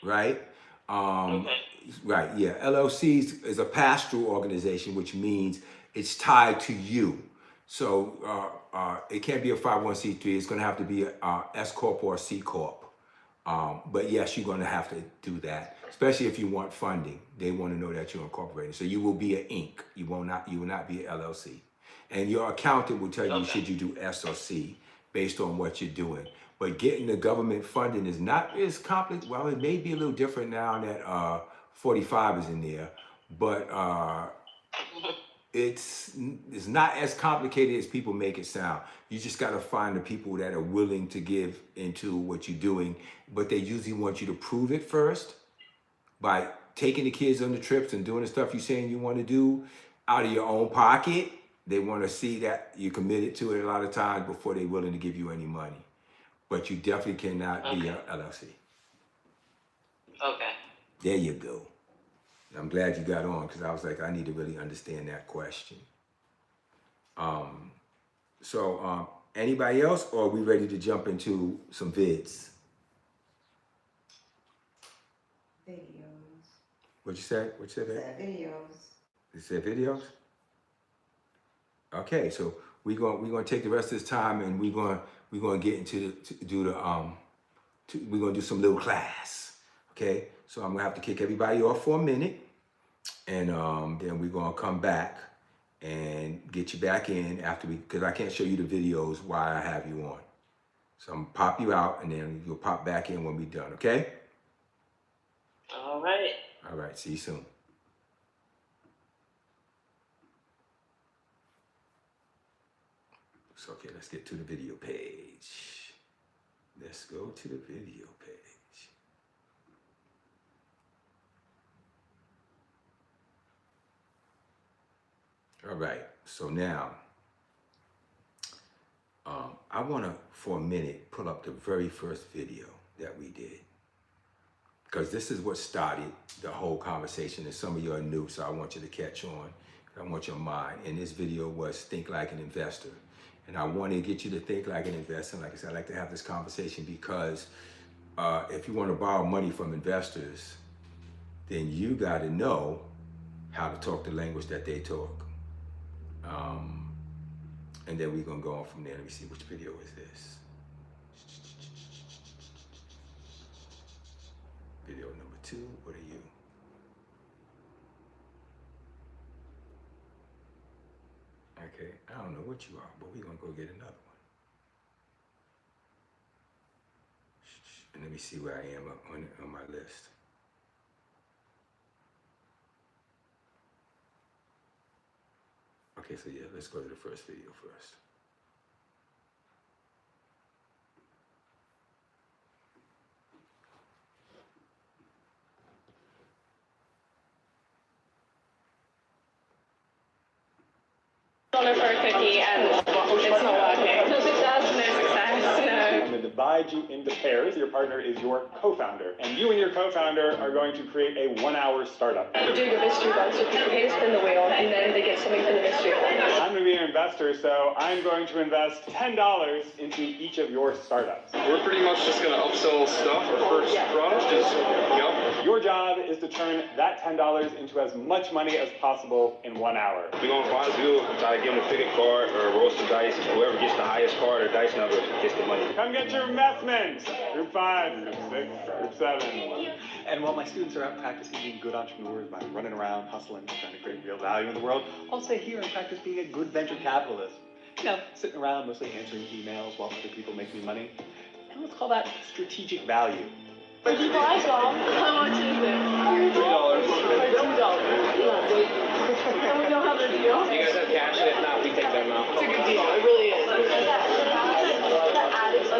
Right. Okay. Right. Yeah. LLCs is a pastoral organization, which means it's tied to you. So it can't be a 501(c)(3). It's going to have to be a S corp or a C corp. But yes, you're going to have to do that, especially if you want funding. They want to know that you're incorporated. So you will be an Inc. You will not be an LLC. And your accountant will tell you should you do S or C based on what you're doing. But getting the government funding is not as complicated. Well, it may be a little different now that 45 is in there, but it's not as complicated as people make it sound. You just got to find the people that are willing to give into what you're doing, but they usually want you to prove it first by taking the kids on the trips and doing the stuff you're saying you want to do out of your own pocket. They want to see that you're committed to it a lot of times before they're willing to give you any money. But you definitely cannot be an LLC. Okay. There you go. I'm glad you got on because I was like, I need to really understand that question. So anybody else, or are we ready to jump into some vids? Videos. What'd you say? What you said? Videos. You said videos? Okay, so we're gonna take the rest of this time and we're gonna get into we're gonna do some little class. Okay, so I'm gonna have to kick everybody off for a minute, and then we're gonna come back and get you back in after because I can't show you the videos while I have you on. So I'm gonna pop you out and then you'll pop back in when we're done. Okay? All right. All right. See you soon. So, okay, let's get to the video page. Let's go to the video page. All right, so now, I want to, for a minute, pull up the very first video that we did. Because this is what started the whole conversation, and some of you are new, so I want you to catch on. I want your mind. And this video was Think Like an Investor. And I want to get you to think like an investor. Like I said, I like to have this conversation because if you want to borrow money from investors, then you got to know how to talk the language that they talk. And then we're going to go on from there. Let me see, which video is this? Video number 2, what are you? Okay, I don't know what you are, but we're going to go get another one. And let me see where I am on my list. Okay, so yeah, let's go to the first video first. $1 for a cookie and it's not working. No success, no success, no. divide you into pairs. Your partner is your co-founder, and you and your co-founder are going to create a 1-hour startup. We're doing a mystery box, so people pay to spin the wheel, and then they get something for the mystery box. I'm going to be an investor, so I'm going to invest $10 into each of your startups. We're pretty much just going to upsell stuff. Our first product is, Your job is to turn that $10 into as much money as possible in 1 hour. we're going to find a dude and try to get him to pick a card or roll some dice. Whoever gets the highest card or dice number gets the money. Come get your investments. Group 5, Group 6, Group 7. And while my students are out practicing being good entrepreneurs by running around, hustling, trying to create real value in the world, I'll stay here and practice being a good venture capitalist. You know, sitting around mostly answering emails while other people make me money. And let's call that strategic value. Supplies, Mom. How much is it? $3. $2. And we don't have a deal. You guys have cash? If not, we take them out. It's a good deal. It really is. Let's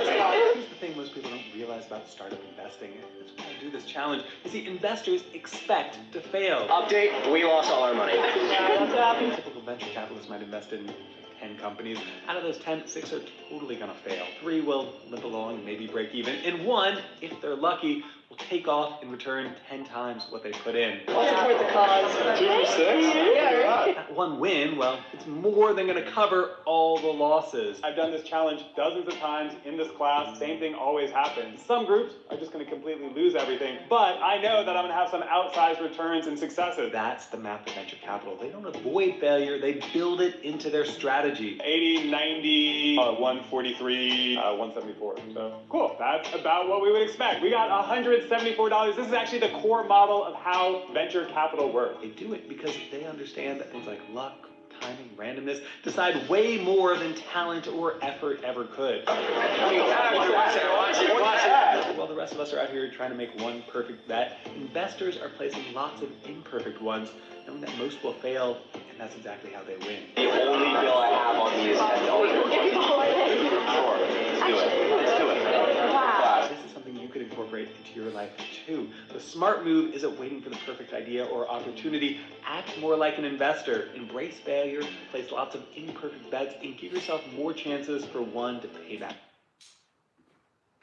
go. Here's the thing most people don't realize about startup investing. That's why I do this challenge. You see, investors expect to fail. Update, we lost all our money. Yeah, that's what happens. Typical venture capitalists might invest in 10 companies. Out of those 10, 6 are totally gonna fail. 3 will limp along, maybe break even. And 1, if they're lucky, will take off and return 10 times what they put in. I'll support the cause. 2 for 6? Yeah, right. That 1 win, well, it's more than gonna cover all the losses. I've done this challenge dozens of times in this class. Same thing always happens. Some groups are just going to completely lose everything, but I know that I'm going to have some outsized returns and successes. That's the map of venture capital. They don't avoid failure, they build it into their strategy. 80, 90, 143, 174. So cool. That's about what we would expect. We got $174. This is actually the core model of how venture capital works. They do it because they understand that things like luck, timing, randomness decide way more than talent or effort ever could. While the rest of us are out here trying to make one perfect bet, investors are placing lots of imperfect ones, knowing that most will fail, and that's exactly how they win. The only bill I have on me is $10. Sure, let's do it. This is something you could incorporate into your life too. The smart move isn't waiting for the perfect idea or opportunity. Act more like an investor. Embrace failure, place lots of imperfect bets, and give yourself more chances for one to pay back.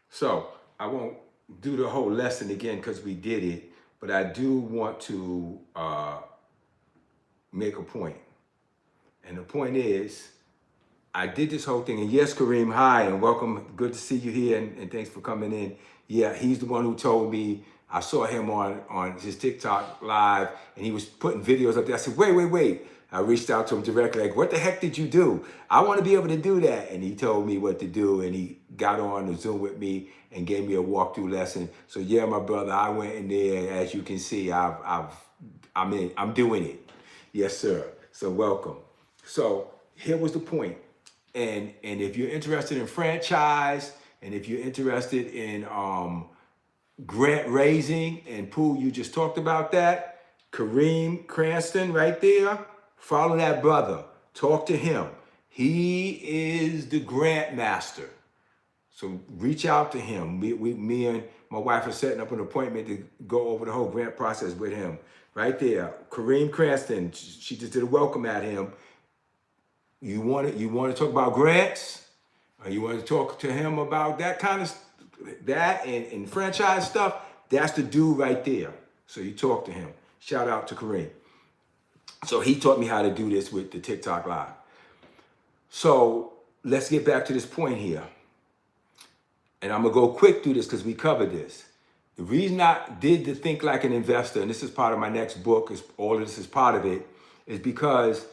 So I won't do the whole lesson again because we did it, but I do want to make a point. And the point is, I did this whole thing, and yes, Kareem, hi, and welcome. Good to see you here, and thanks for coming in. Yeah, he's the one who told me. I saw him on his TikTok live, and he was putting videos up there. I said, wait. I reached out to him directly, like, what the heck did you do? I want to be able to do that. And he told me what to do, and he got on the Zoom with me and gave me a walkthrough lesson. So yeah, my brother, I went in there. As you can see, I'm doing it. Yes, sir. So welcome. So here was the point. And if you're interested in franchise, and if you're interested in grant raising, and Pooh, you just talked about that. Kareem Cranston right there. Follow that brother. Talk to him. He is the grant master. So reach out to him. Me and my wife are setting up an appointment to go over the whole grant process with him. Right there. Kareem Cranston. She just did a welcome at him. You want to talk about grants? Or you want to talk to him about that kind of that and franchise stuff? That's the dude right there. So you talk to him. Shout out to Kareem. So he taught me how to do this with the TikTok Live. So let's get back to this point here. And I'm going to go quick through this because we covered this. The reason I did the Think Like an Investor, and this is part of my next book, all of this is part of it, is because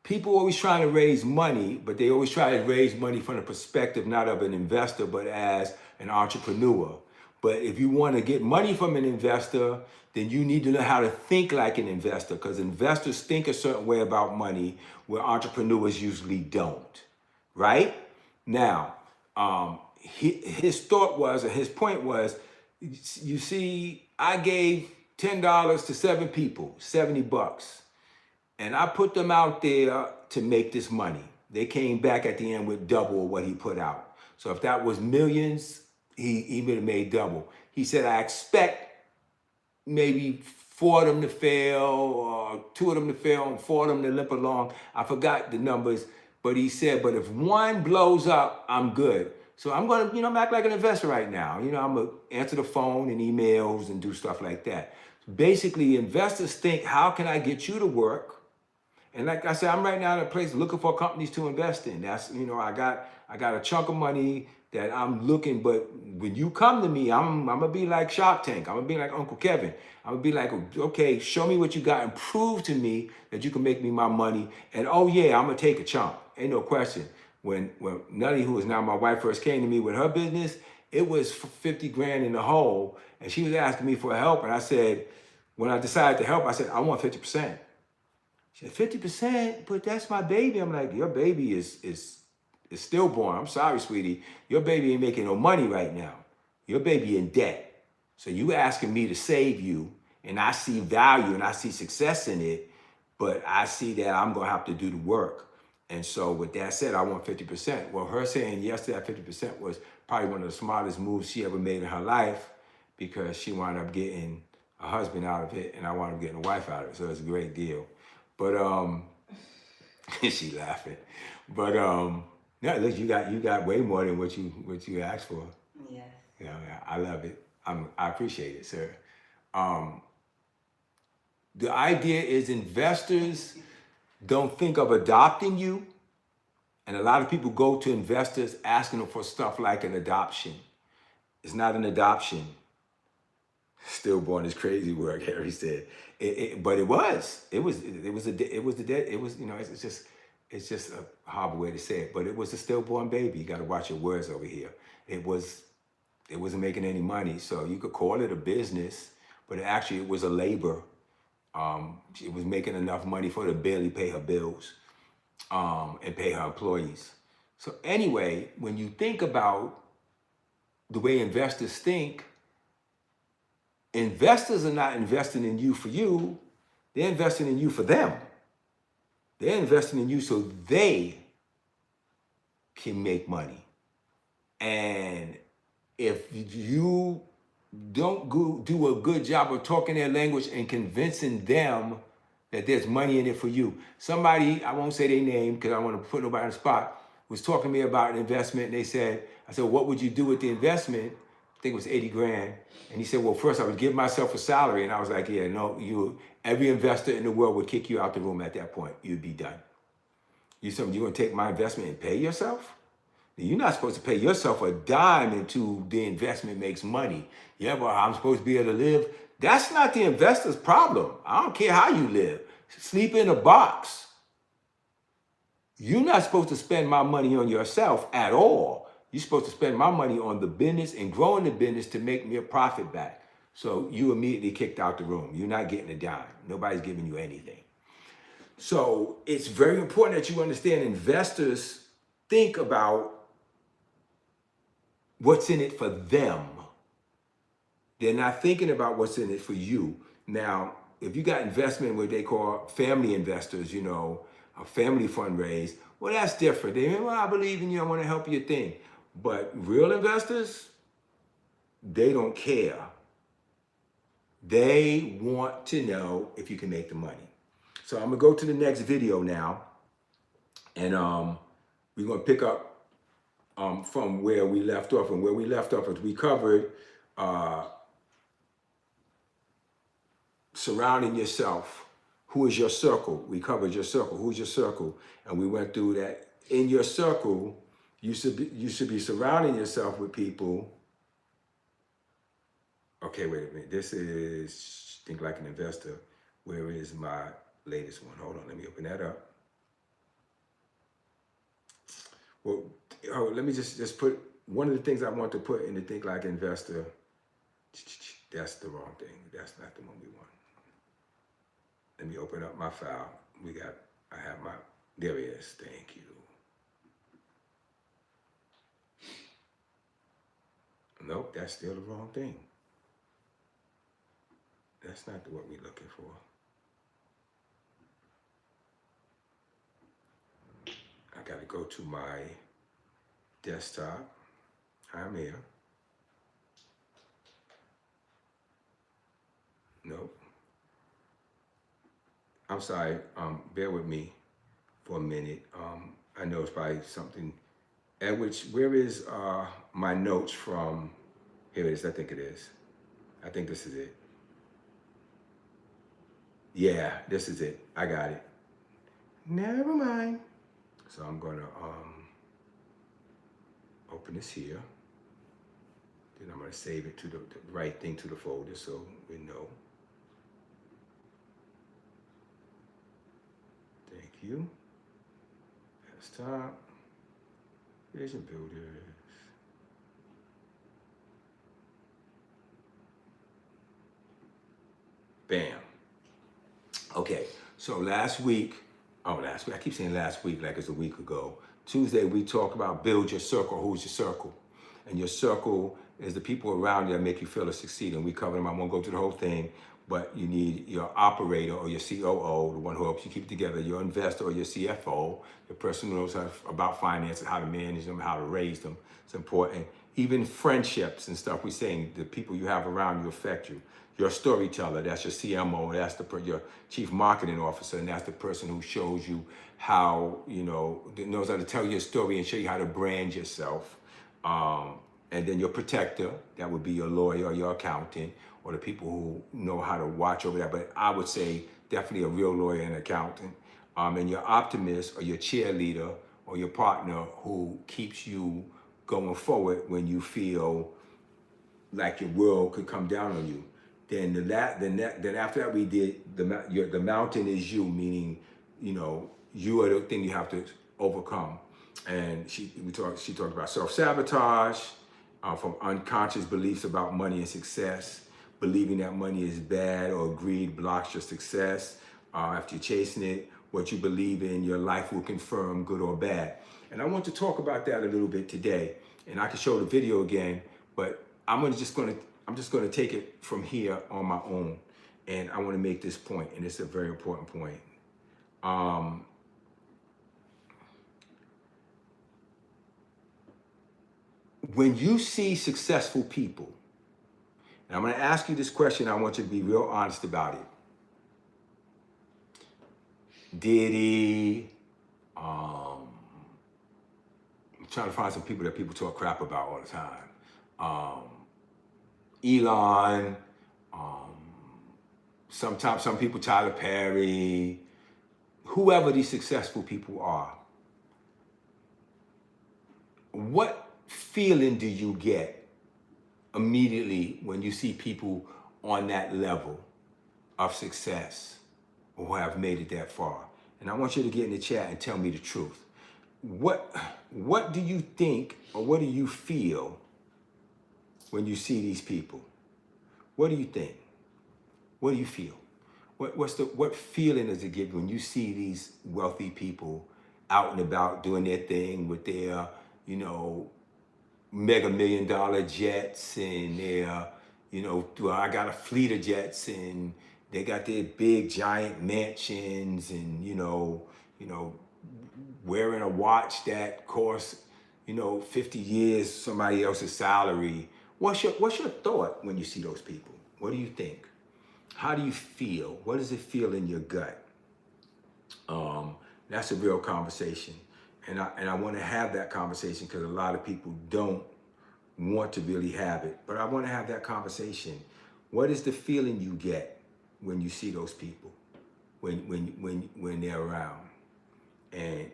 people always trying to raise money, but they always try to raise money from the perspective not of an investor, but as an entrepreneur. But if you want to get money from an investor, then you need to know how to think like an investor, because investors think a certain way about money where entrepreneurs usually don't, right? Now, his thought was, and his point was, you see, I gave $10 to 7 people, $70. And I put them out there to make this money. They came back at the end with double what he put out. So if that was millions, he would have made double. He said, I expect maybe 4 of them to fail, or 2 of them to fail, and 4 of them to limp along. I forgot the numbers, but he said, but if one blows up, I'm good. So I'm gonna, I'm act like an investor right now. I'm gonna answer the phone and emails and do stuff like that. Basically, investors think, how can I get you to work? And like I said, I'm right now in a place looking for companies to invest in. That's, I got a chunk of money that I'm looking, but when you come to me, I'm gonna be like Shark Tank. I'm gonna be like Uncle Kevin. I'm gonna be like, okay, show me what you got and prove to me that you can make me my money. And oh yeah, I'm gonna take a chunk. Ain't no question. When Nelly, who is now my wife, first came to me with her business, it was 50 grand in the hole, and she was asking me for help, and I said, when I decided to help, I said, I want 50%. She said, 50%, but that's my baby. I'm like, your baby is stillborn. I'm sorry, sweetie. Your baby ain't making no money right now. Your baby in debt. So you asking me to save you, and I see value and I see success in it, but I see that I'm gonna have to do the work. And so with that said, I want 50%. Well, her saying yes to that 50% was probably one of the smartest moves she ever made in her life, because she wound up getting a husband out of it and I wound up getting a wife out of it. So it's a great deal. But she laughing. But no, look, you got way more than what you asked for. Yes. Yeah, I love it. I appreciate it, sir. The idea is investors don't think of adopting you, and a lot of people go to investors asking them for stuff like an adoption. It's not an adoption. Stillborn is crazy work, Harry said. But it's just a horrible way to say it. But it was a stillborn baby. You got to watch your words over here. It wasn't making any money, so you could call it a business, but it was a labor. It was making enough money for her to barely pay her bills, and pay her employees. So anyway, when you think about the way investors think, investors are not investing in you for you. They're investing in you for them. They're investing in you so they can make money. And if you don't do a good job of talking their language and convincing them that there's money in it for you. Somebody, I won't say their name because I don't want to put nobody on the spot, was talking to me about an investment, and I said, what would you do with the investment? I think it was 80 grand. And he said, well, first I would give myself a salary. And I was like, yeah, no, every investor in the world would kick you out the room at that point. You'd be done. You're going to take my investment and pay yourself? You're not supposed to pay yourself a dime until the investment makes money. Yeah, well, I'm supposed to be able to live. That's not the investor's problem. I don't care how you live. Sleep in a box. You're not supposed to spend my money on yourself at all. You're supposed to spend my money on the business and growing the business to make me a profit back. So you immediately kicked out the room. You're not getting a dime. Nobody's giving you anything. So it's very important that you understand investors think about what's in it for them. They're not thinking about what's in it for you. Now, if you got investment, what they call family investors, a family fundraise, well, that's different. They well, I believe in you, I want to help your thing. But real investors, they don't care. They want to know if you can make the money. So I'm gonna go to the next video now, and we're gonna pick up from where we left off. And where we left off is we covered surrounding yourself. Who is your circle? We covered your circle. Who's your circle? And we went through that. In your circle, you should be surrounding yourself with people. Okay, wait a minute. This is Think Like an Investor. Where is my latest one? Hold on, let me open that up. Well, let me just put one of the things I want to put in the Think Like an Investor. That's the wrong thing. That's not the one we want. Let me open up my file. There it is. Thank you. Nope, that's still the wrong thing. That's not what we're looking for. I gotta go to my desktop. I'm here. Nope. I'm sorry, bear with me for a minute. I know it's probably something where is my notes from? Here it is, I think it is. I think this is it. Yeah, this is it. I got it. Never mind. So I'm gonna open this here. Then I'm gonna save it to the right thing to the folder so we know. Thank you. Desktop. Vision builders. Bam. Okay, so last week, I keep saying last week like it's a week ago. Tuesday, we talked about build your circle. Who's your circle? And your circle is the people around you that make you feel to succeed. And we covered them. I won't go through the whole thing, but you need your operator or your COO, the one who helps you keep it together, your investor or your CFO, the person who knows about finances, how to manage them, how to raise them. It's important. Even friendships and stuff, we're saying the people you have around you affect you. Your storyteller, that's your CMO, that's your chief marketing officer, and that's the person who shows you how, knows how to tell your story and show you how to brand yourself. And then your protector, that would be your lawyer or your accountant, or the people who know how to watch over that. But I would say definitely a real lawyer and accountant. And your optimist or your cheerleader or your partner who keeps you going forward when you feel like your world could come down on you. Then after that we did the mountain is you, meaning you are the thing you have to overcome. And she talked about self-sabotage, from unconscious beliefs about money and success, believing that money is bad or greed blocks your success. After you're chasing it, what you believe in, your life will confirm good or bad. And I want to talk about that a little bit today. And I can show the video again, but I'm just going to take it from here on my own. And I want to make this point, and it's a very important point. When you see successful people, and I'm going to ask you this question, I want you to be real honest about it. Diddy, I'm trying to find some people that people talk crap about all the time. Elon, sometimes some people, Tyler Perry, whoever these successful people are, what feeling do you get immediately when you see people on that level of success or who have made it that far? And I want you to get in the chat and tell me the truth. What do you think, or what do you feel when you see these people? What do you think? What do you feel? What feeling does it give when you see these wealthy people out and about doing their thing with their, mega $1 million jets and their, I got a fleet of jets and they got their big giant mansions and, wearing a watch that costs, 50 years somebody else's salary. What's your thought when you see those people? What do you think? How do you feel? What does it feel in your gut? That's a real conversation. And I want to have that conversation because a lot of people don't want to really have it. But I want to have that conversation. What is the feeling you get when you see those people, when they're around? And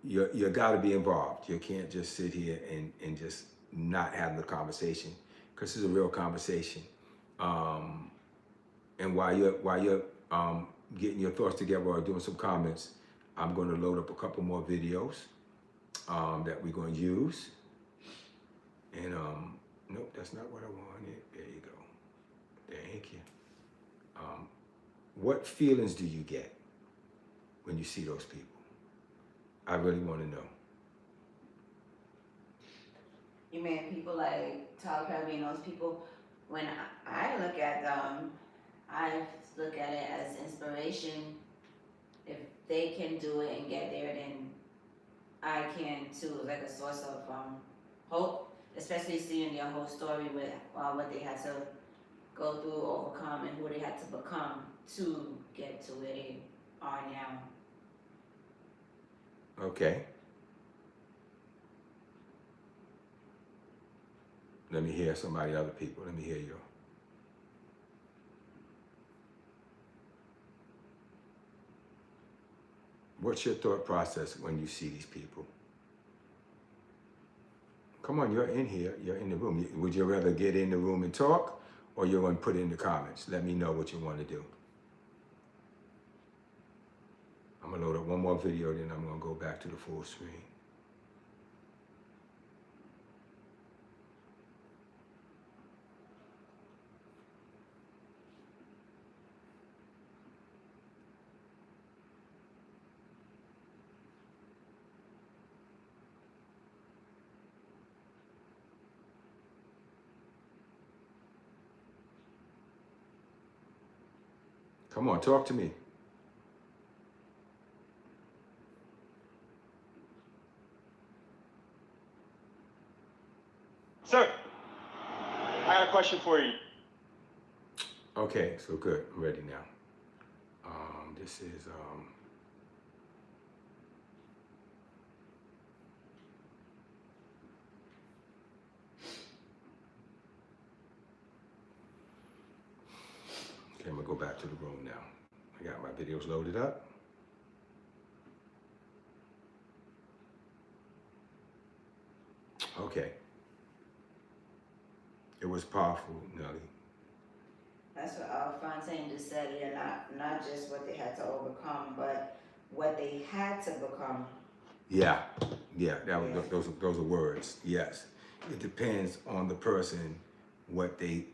you got to be involved. You can't just sit here and just not have the conversation, because it's a real conversation. And while you're getting your thoughts together or doing some comments, I'm going to load up a couple more videos that we're going to use. And nope, that's not what I wanted. There you go. Thank you. What feelings do you get when you see those people? I really want to know. You mean people like Tyler Perry and those people? When I look at them, I look at it as inspiration. If they can do it and get there, then I can too. Like a source of hope, especially seeing their whole story with what they had to go through, overcome, and who they had to become to get to where they are now. Okay. Let me hear other people. Let me hear you. What's your thought process when you see these people? Come on, you're in here. You're in the room. Would you rather get in the room and talk, or you're going to put it in the comments? Let me know what you want to do. I'm going to load up one more video, then I'm going to go back to the full screen. Come on, talk to me. Sir, I got a question for you. Okay, so good. I'm ready now. This is okay, I'm gonna go back to the room now. I got my videos loaded up. Okay. It was powerful, Nelly. That's what Fontaine just said, yeah, not just what they had to overcome, but what they had to become. Yeah, those are words. Yes, it depends on the person, what they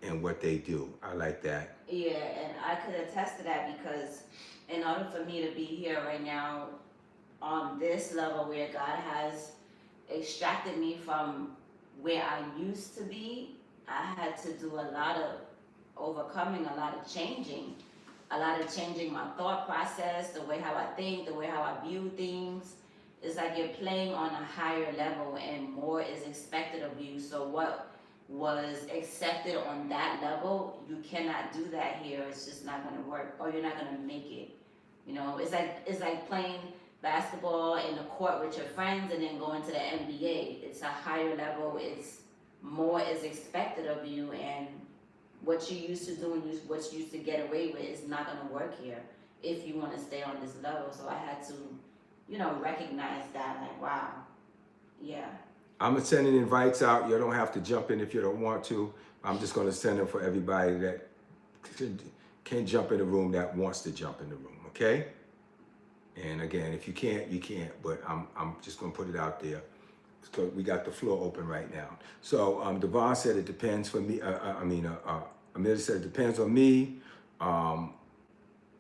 do. I like that. Yeah, and I could attest to that because in order for me to be here right now on this level where God has extracted me from where I used to be, I had to do a lot of overcoming, a lot of changing my thought process, the way how I think, the way how I view things. It's like you're playing on a higher level and more is expected of you. So what was accepted on that level, you cannot do that here. It's just not gonna work, or you're not gonna make it. You know, it's like playing basketball in the court with your friends and then going to the NBA. It's a higher level, it's more is expected of you, and what you used to do and what you used to get away with is not gonna work here if you wanna stay on this level. So I had to, recognize that, like, wow, yeah. I'm sending invites out. You don't have to jump in if you don't want to. I'm just gonna send them for everybody that can jump in the room that wants to jump in the room, okay? And again, if you can't, you can't, but I'm just gonna put it out there. So we got the floor open right now. So Devon said it depends for me. Amelia said it depends on me.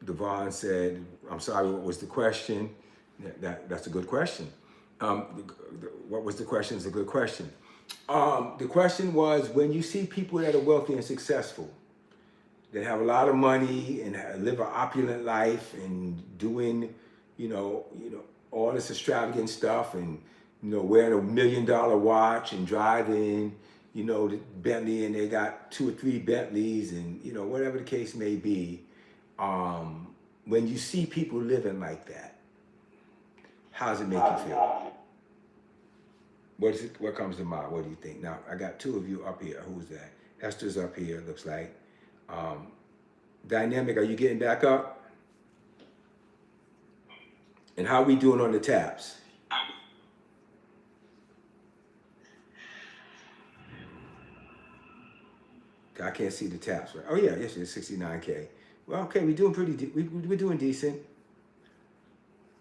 Devon said, I'm sorry, what was the question? That's a good question. What was the question? Is a good question. The question was, when you see people that are wealthy and successful, that have a lot of money and live an opulent life and doing, all this extravagant stuff and, wearing $1 million watch and driving, the Bentley, and they got 2 or 3 Bentleys and, whatever the case may be. When you see people living like that, how does it make you feel? What comes to mind? What do you think? Now, I got 2 of you up here. Who's that? Esther's up here, it looks like. Dynamic, are you getting back up? And how are we doing on the tabs? I can't see the tabs, right? Oh yeah, yes, it's 69K. Well, okay, we're doing we're doing decent.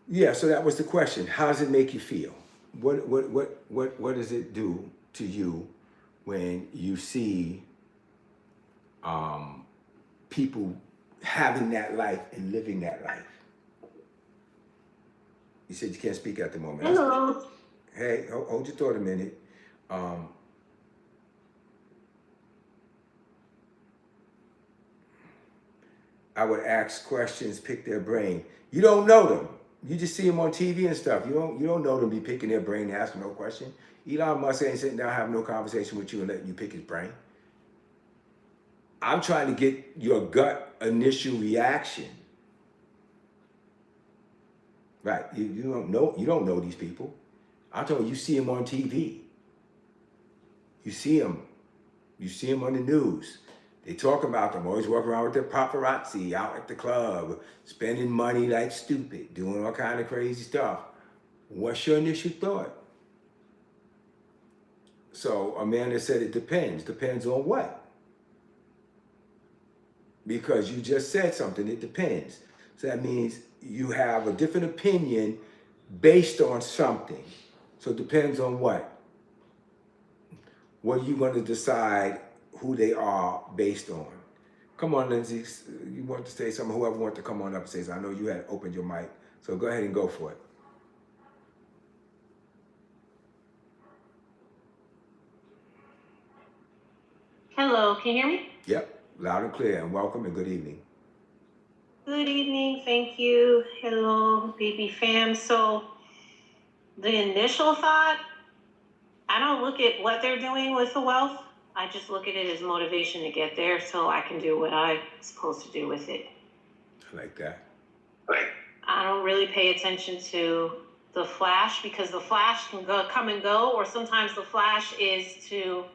Yeah, so that was the question. How does it make you feel? What does it do to you when you see people having that life and living that life? You said you can't speak at the moment. Hello. Hey, hold your thought a minute. I would ask questions, pick their brain. You don't know them. You just see them on TV and stuff. You don't know them. Be picking their brain, asking no question. Elon Musk ain't sitting down having no conversation with you and letting you pick his brain. I'm trying to get your gut initial reaction. Right? You don't know these people. I'm talking. You see them on TV. You see them You see them on the news. They talk about them, always walking around with their paparazzi out at the club, spending money like stupid, doing all kind of crazy stuff. What's your initial thought? So Amanda said it depends. Depends on what? Because you just said something, it depends. So that means you have a different opinion based on something. So it depends on what? What are you going to decide who they are based on? Come on, Lindsay. You want to say something? Whoever wants to come on up and say something. I know you had opened your mic. So go ahead and go for it. Hello, can you hear me? Yep, loud and clear, and welcome and good evening. Good evening, thank you. Hello, baby fam. So, the initial thought, I don't look at what they're doing with the wealth. I just look at it as motivation to get there so I can do what I'm supposed to do with it. I like that. I don't really pay attention to the flash because the flash can come and go, or sometimes the flash is to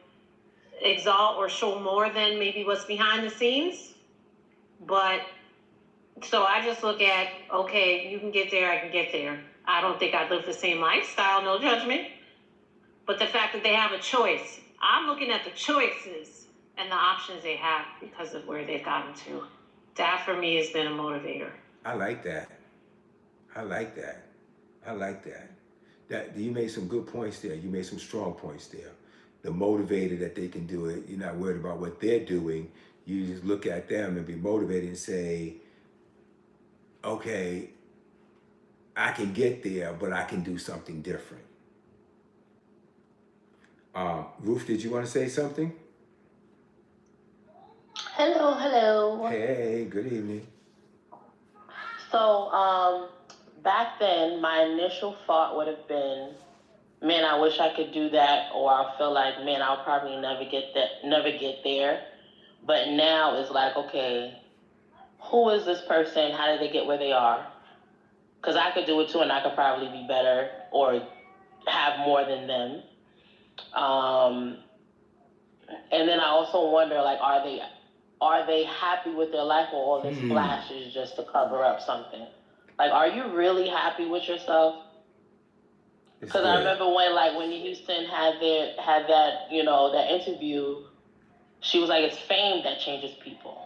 exalt or show more than maybe what's behind the scenes. But so I just look at, okay, you can get there, I can get there. I don't think I'd live the same lifestyle, no judgment. But the fact that they have a choice, I'm looking at the choices and the options they have because of where they've gotten to. That for me has been a motivator. I like that. I like that. I like that. That you made some good points there. You made some strong points there. The motivator that they can do it. You're not worried about what they're doing. You just look at them and be motivated and say, okay, I can get there, but I can do something different. Ruth, did you want to say something? Hello. Hey, good evening. So, back then, my initial thought would have been, man, I wish I could do that, or I feel like, man, I'll probably never get there. But now it's like, okay, who is this person? How did they get where they are? Because I could do it too, and I could probably be better or have more than them. And then I also wonder, like, are they happy with their life, or all this flash is just to cover up something? Like, are you really happy with yourself? Because I remember when Whitney Houston had that, that interview, she was like, it's fame that changes people.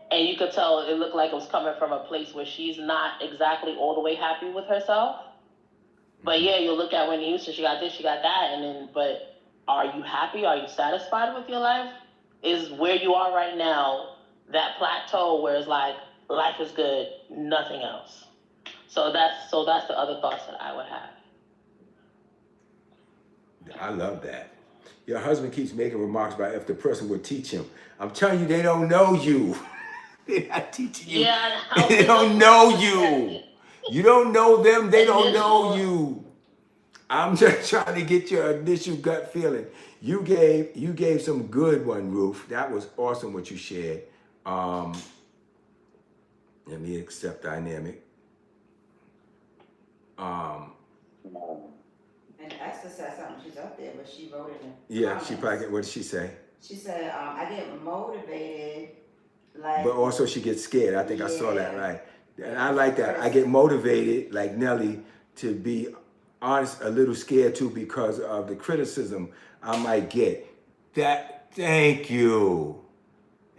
And you could tell it looked like it was coming from a place where she's not exactly all the way happy with herself. But yeah, you look at Whitney Houston, she got this, she got that, but are you happy? Are you satisfied with your life? Is where you are right now that plateau where it's like life is good, nothing else? So that's the other thoughts that I would have. I love that. Your husband keeps making remarks about if the person would teach him. I'm telling you, they don't know you. They're not teaching you. Yeah, they don't know you. You don't know them, they don't know you. I'm just trying to get your initial gut feeling. You gave some good one, Ruth. That was awesome what you shared. Let me accept dynamic. And Esther said something, she's up there, but she wrote it in Yeah, comments. she probably, what did she say? She said, I get motivated, like. But also she gets scared. I think I saw that, Yeah. right? And I like that. I get motivated, like Nelly, to be honest, a little scared too because of the criticism I might get. Thank you.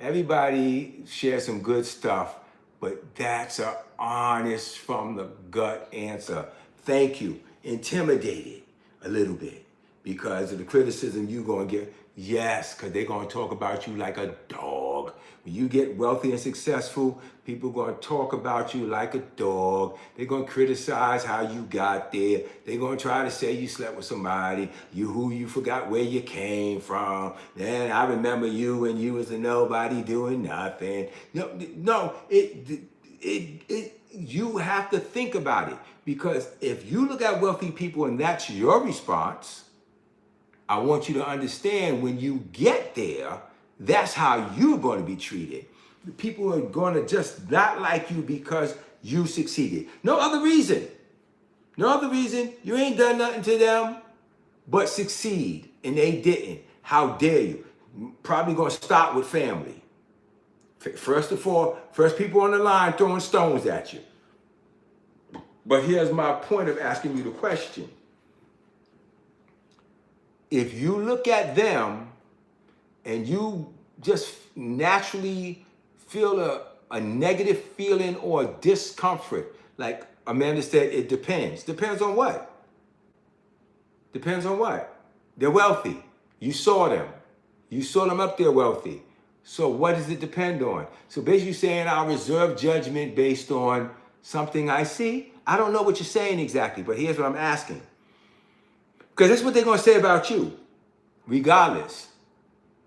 Everybody shares some good stuff, but that's an honest from the gut answer. Thank you. Intimidated a little bit because of the criticism you're going to get. Yes, because they're going to talk about you like a dog. When you get wealthy and successful, people are going to talk about you like a dog. They're going to criticize how you got there. They're going to try to say you slept with somebody, you forgot where you came from. Then I remember you when you was a nobody doing nothing. No, you have to think about it, because if you look at wealthy people and that's your response, I want you to understand when you get there, that's how you're going to be treated. People are going to just not like you because you succeeded. No other reason. No other reason. You ain't done nothing to them but succeed, and they didn't. How dare you? Probably gonna start with family. First people on the line throwing stones at you. But here's my point of asking you the question. If you look at them and you just naturally feel a negative feeling or discomfort, like Amanda said, it depends. Depends on what? Depends on what? They're wealthy. You saw them. You saw them up there wealthy. So what does it depend on? So basically saying I'll reserve judgment based on something I see. I don't know what you're saying exactly, but here's what I'm asking. Because that's what they're going to say about you, regardless.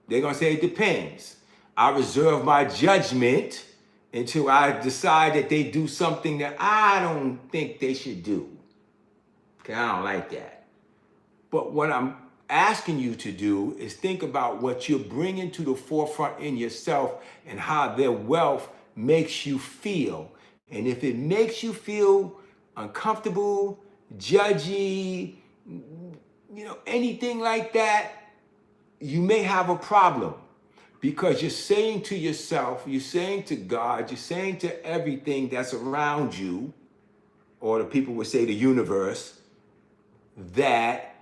They're going to say it depends. I reserve my judgment until I decide that they do something that I don't think they should do. Okay, I don't like that. But what I'm asking you to do is think about what you're bringing to the forefront in yourself and how their wealth makes you feel. And if it makes you feel uncomfortable, judgy, anything like that, you may have a problem, because you're saying to yourself, you're saying to God, you're saying to everything that's around you, or the people would say the universe, that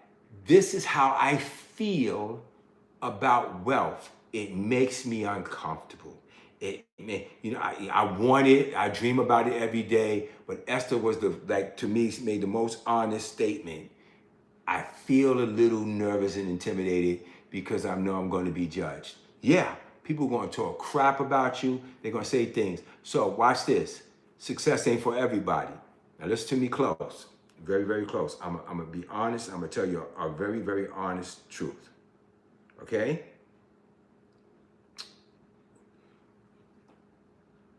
this is how I feel about wealth. It makes me uncomfortable. I want it. I dream about it every day. But Esther was to me, made the most honest statement. I feel a little nervous and intimidated because I know I'm going to be judged. Yeah, people are going to talk crap about you. They're going to say things. So watch this. Success ain't for everybody. Now listen to me close. Very, very close. I'm going to be honest. I'm going to tell you a very, very honest truth. Okay?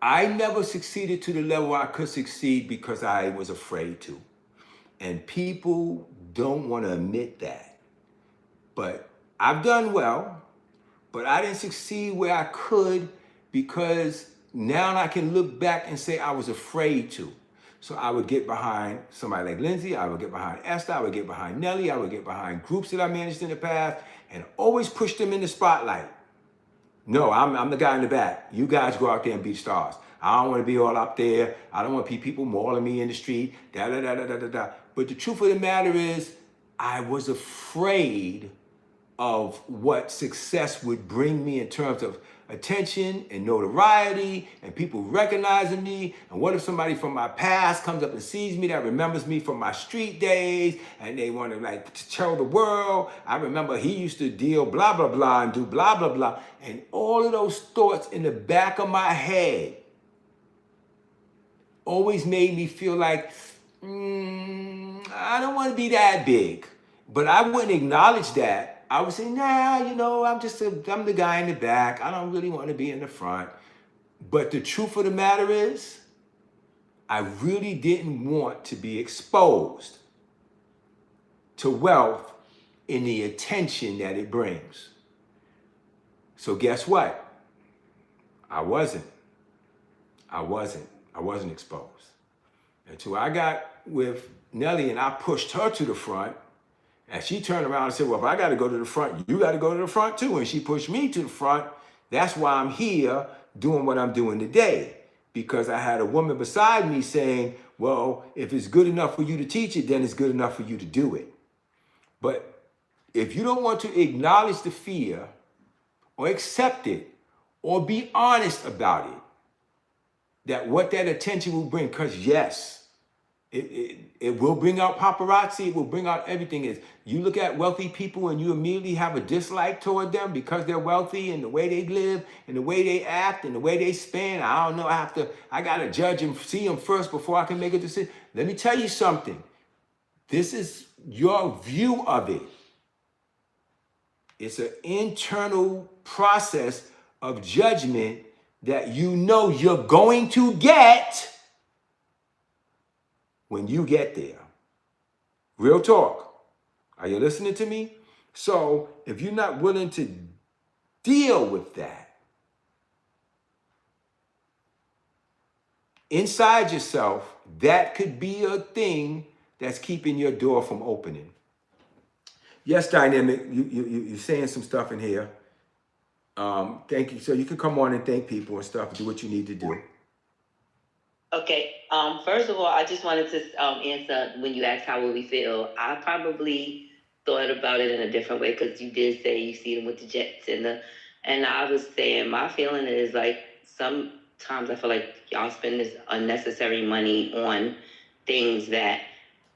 I never succeeded to the level I could succeed because I was afraid to. And people don't want to admit that. But I've done well, but I didn't succeed where I could because now I can look back and say I was afraid to. So I would get behind somebody like Lindsay, I would get behind Esther, I would get behind Nellie, I would get behind groups that I managed in the past and always push them in the spotlight. No, I'm the guy in the back. You guys go out there and be stars. I don't want to be all up there. I don't want people mauling me in the street. But the truth of the matter is, I was afraid of what success would bring me in terms of attention and notoriety and people recognizing me. And what if somebody from my past comes up and sees me that remembers me from my street days and they want to tell the world, I remember he used to deal blah, blah, blah and do blah, blah, blah. And all of those thoughts in the back of my head always made me feel like, I don't want to be that big. But I wouldn't acknowledge that. I would say, nah, I'm the guy in the back. I don't really want to be in the front. But the truth of the matter is, I really didn't want to be exposed to wealth and the attention that it brings. So guess what? I wasn't exposed. Until I got with Nellie and I pushed her to the front, and she turned around and said, well, if I got to go to the front, you got to go to the front too. And she pushed me to the front. That's why I'm here doing what I'm doing today. Because I had a woman beside me saying, well, if it's good enough for you to teach it, then it's good enough for you to do it. But if you don't want to acknowledge the fear or accept it or be honest about it, that what that attention will bring, because yes, it will bring out paparazzi, it will bring out everything. Is you look at wealthy people and you immediately have a dislike toward them because they're wealthy and the way they live and the way they act and the way they spend. I don't know, I gotta judge and see them first before I can make a decision. Let me tell you something. This is your view of it. It's an internal process of judgment that you know you're going to get when you get there. Real talk. Are you listening to me? So if you're not willing to deal with that inside yourself, that could be a thing that's keeping your door from opening. Yes, Dynamic, you're saying some stuff in here. Thank you. So you can come on and thank people and stuff, do what you need to do. Okay. First of all, I just wanted to answer when you asked how will we feel. I probably thought about it in a different way because you did say you see them with the jets and I was saying my feeling is like sometimes I feel like y'all spend this unnecessary money on things that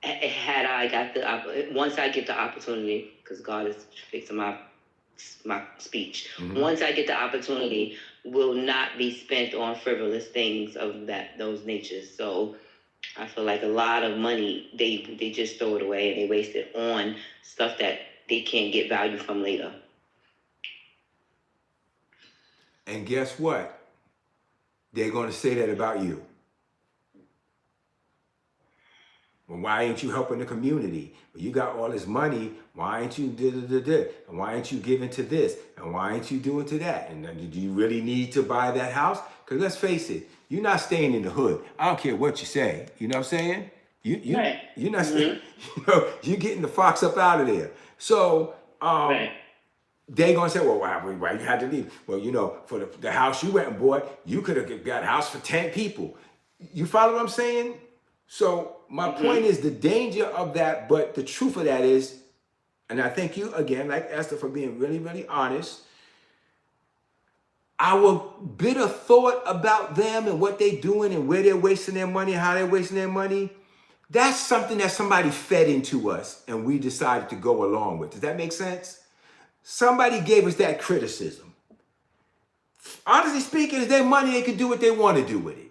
had I got once I get the opportunity, because God is fixing my speech. Mhm. Once I get the opportunity, will not be spent on frivolous things of those natures. So I feel like a lot of money they just throw it away and they waste it on stuff that they can't get value from later. And guess what? They're going to say that about you. Well, why ain't you helping the community? Well, you got all this money. Why ain't you da-da-da-da? And why ain't you giving to this? And why ain't you doing to that? And then, do you really need to buy that house? Because let's face it, you're not staying in the hood. I don't care what you say. You know what I'm saying? Right. You're not staying. You're getting the fox up out of there. So Right. they gonna say, well, why you had to leave? Well, for the house you went and bought, you could have got a house for 10 people. You follow what I'm saying? So my point is the danger of that, but the truth of that is, and I thank you again, like Esther, for being really, really honest. Our bitter thought about them and what they're doing and where they're wasting their money, how they're wasting their money, that's something that somebody fed into us and we decided to go along with. Does that make sense? Somebody gave us that criticism. Honestly speaking, it's their money, they can do what they want to do with it.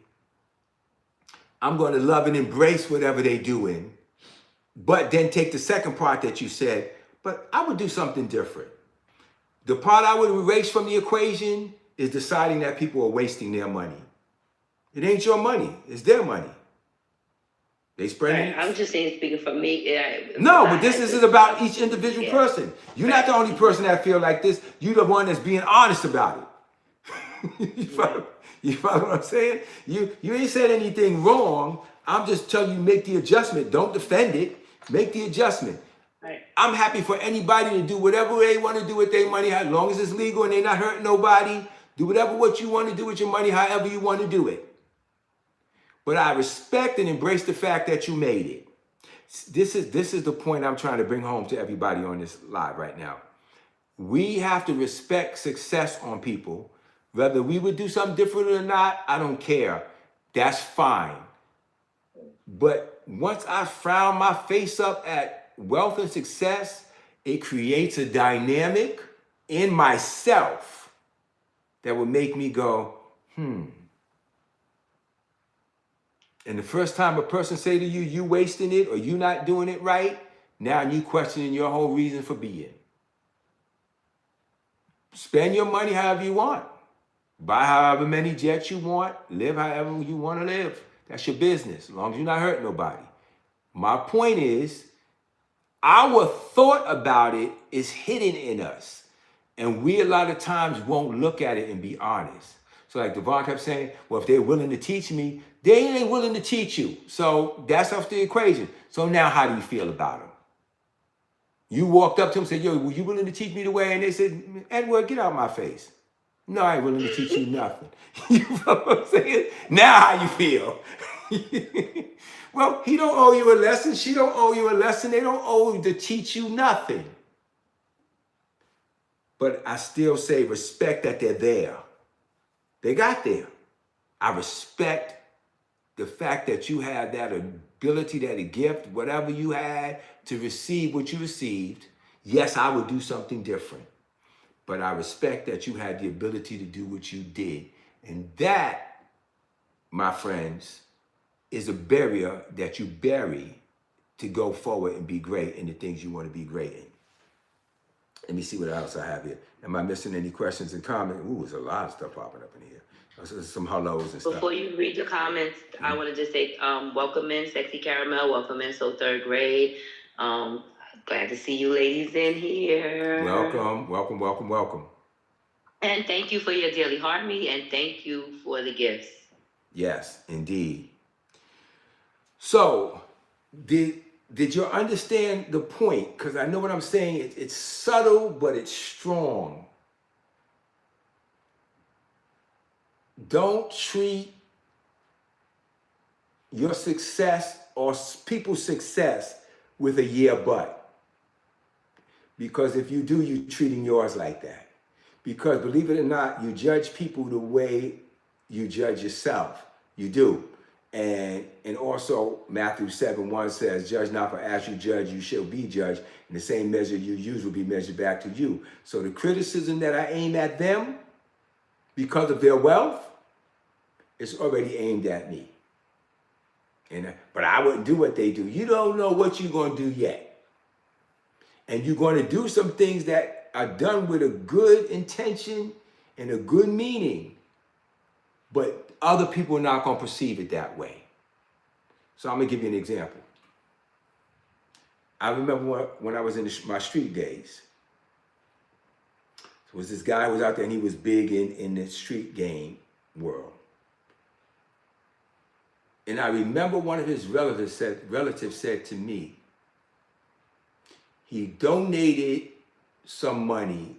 I'm going to love and embrace whatever they're doing, but then take the second part that you said, but I would do something different. The part I would erase from the equation is deciding that people are wasting their money. It ain't your money, it's their money. They spreading it. I'm just saying, speaking for me. No, but this is about each individual person. You're not the only person that feel like this. You're the one that's being honest about it. You follow what I'm saying? You ain't said anything wrong. I'm just telling you, make the adjustment. Don't defend it. Make the adjustment. Right. I'm happy for anybody to do whatever they want to do with their money, as long as it's legal and they're not hurting nobody. Do whatever what you want to do with your money, however you want to do it. But I respect and embrace the fact that you made it. This is the point I'm trying to bring home to everybody on this live right now. We have to respect success on people. Whether we would do something different or not, I don't care. That's fine. But once I frown my face up at wealth and success, it creates a dynamic in myself that will make me go, And the first time a person say to you, you wasting it or you not doing it right, now you questioning your whole reason for being. Spend your money however you want. Buy however many jets you want. Live however you want to live. That's your business, as long as you're not hurting nobody. My point is, our thought about it is hidden in us. And we a lot of times won't look at it and be honest. So like Devon kept saying, well, if they're willing to teach me, they ain't willing to teach you. So that's off the equation. So now how do you feel about them? You walked up to them and said, yo, were you willing to teach me the way? And they said, Edward, get out my face. No, I ain't willing to teach you nothing. You know what I'm saying? Now how you feel? Well, he don't owe you a lesson. She don't owe you a lesson. They don't owe you to teach you nothing. But I still say respect that they're there. They got there. I respect the fact that you have that ability, that a gift, whatever you had to receive what you received. Yes, I would do something different. But I respect that you had the ability to do what you did. And that, my friends, is a barrier that you bury to go forward and be great in the things you want to be great in. Let me see what else I have here. Am I missing any questions and comments? Ooh, there's a lot of stuff popping up in here. There's some hellos and stuff. Before you read the comments, I want to just say, welcome in, Sexy Caramel. Welcome in, So Third Grade. Glad to see you ladies in here. Welcome, welcome, welcome, welcome. And thank you for your daily heart me, and thank you for the gifts. Yes, indeed. So, did you understand the point? Because I know what I'm saying. It's subtle, but it's strong. don't treat your success or people's success with a yeah, but. Because if you do, you're treating yours like that. Because believe it or not, you judge people the way you judge yourself. You do. And also Matthew 7:1 says, judge not, for as you judge, you shall be judged. And the same measure you use will be measured back to you. So the criticism that I aim at them because of their wealth, it's already aimed at me. But I wouldn't do what they do. You don't know what you're going to do yet. And you're going to do some things that are done with a good intention and a good meaning, but other people are not going to perceive it that way. So I'm going to give you an example. I remember when I was in my street days, there was this guy who was out there and he was big in the street game world. And I remember one of his relatives said to me, he donated some money,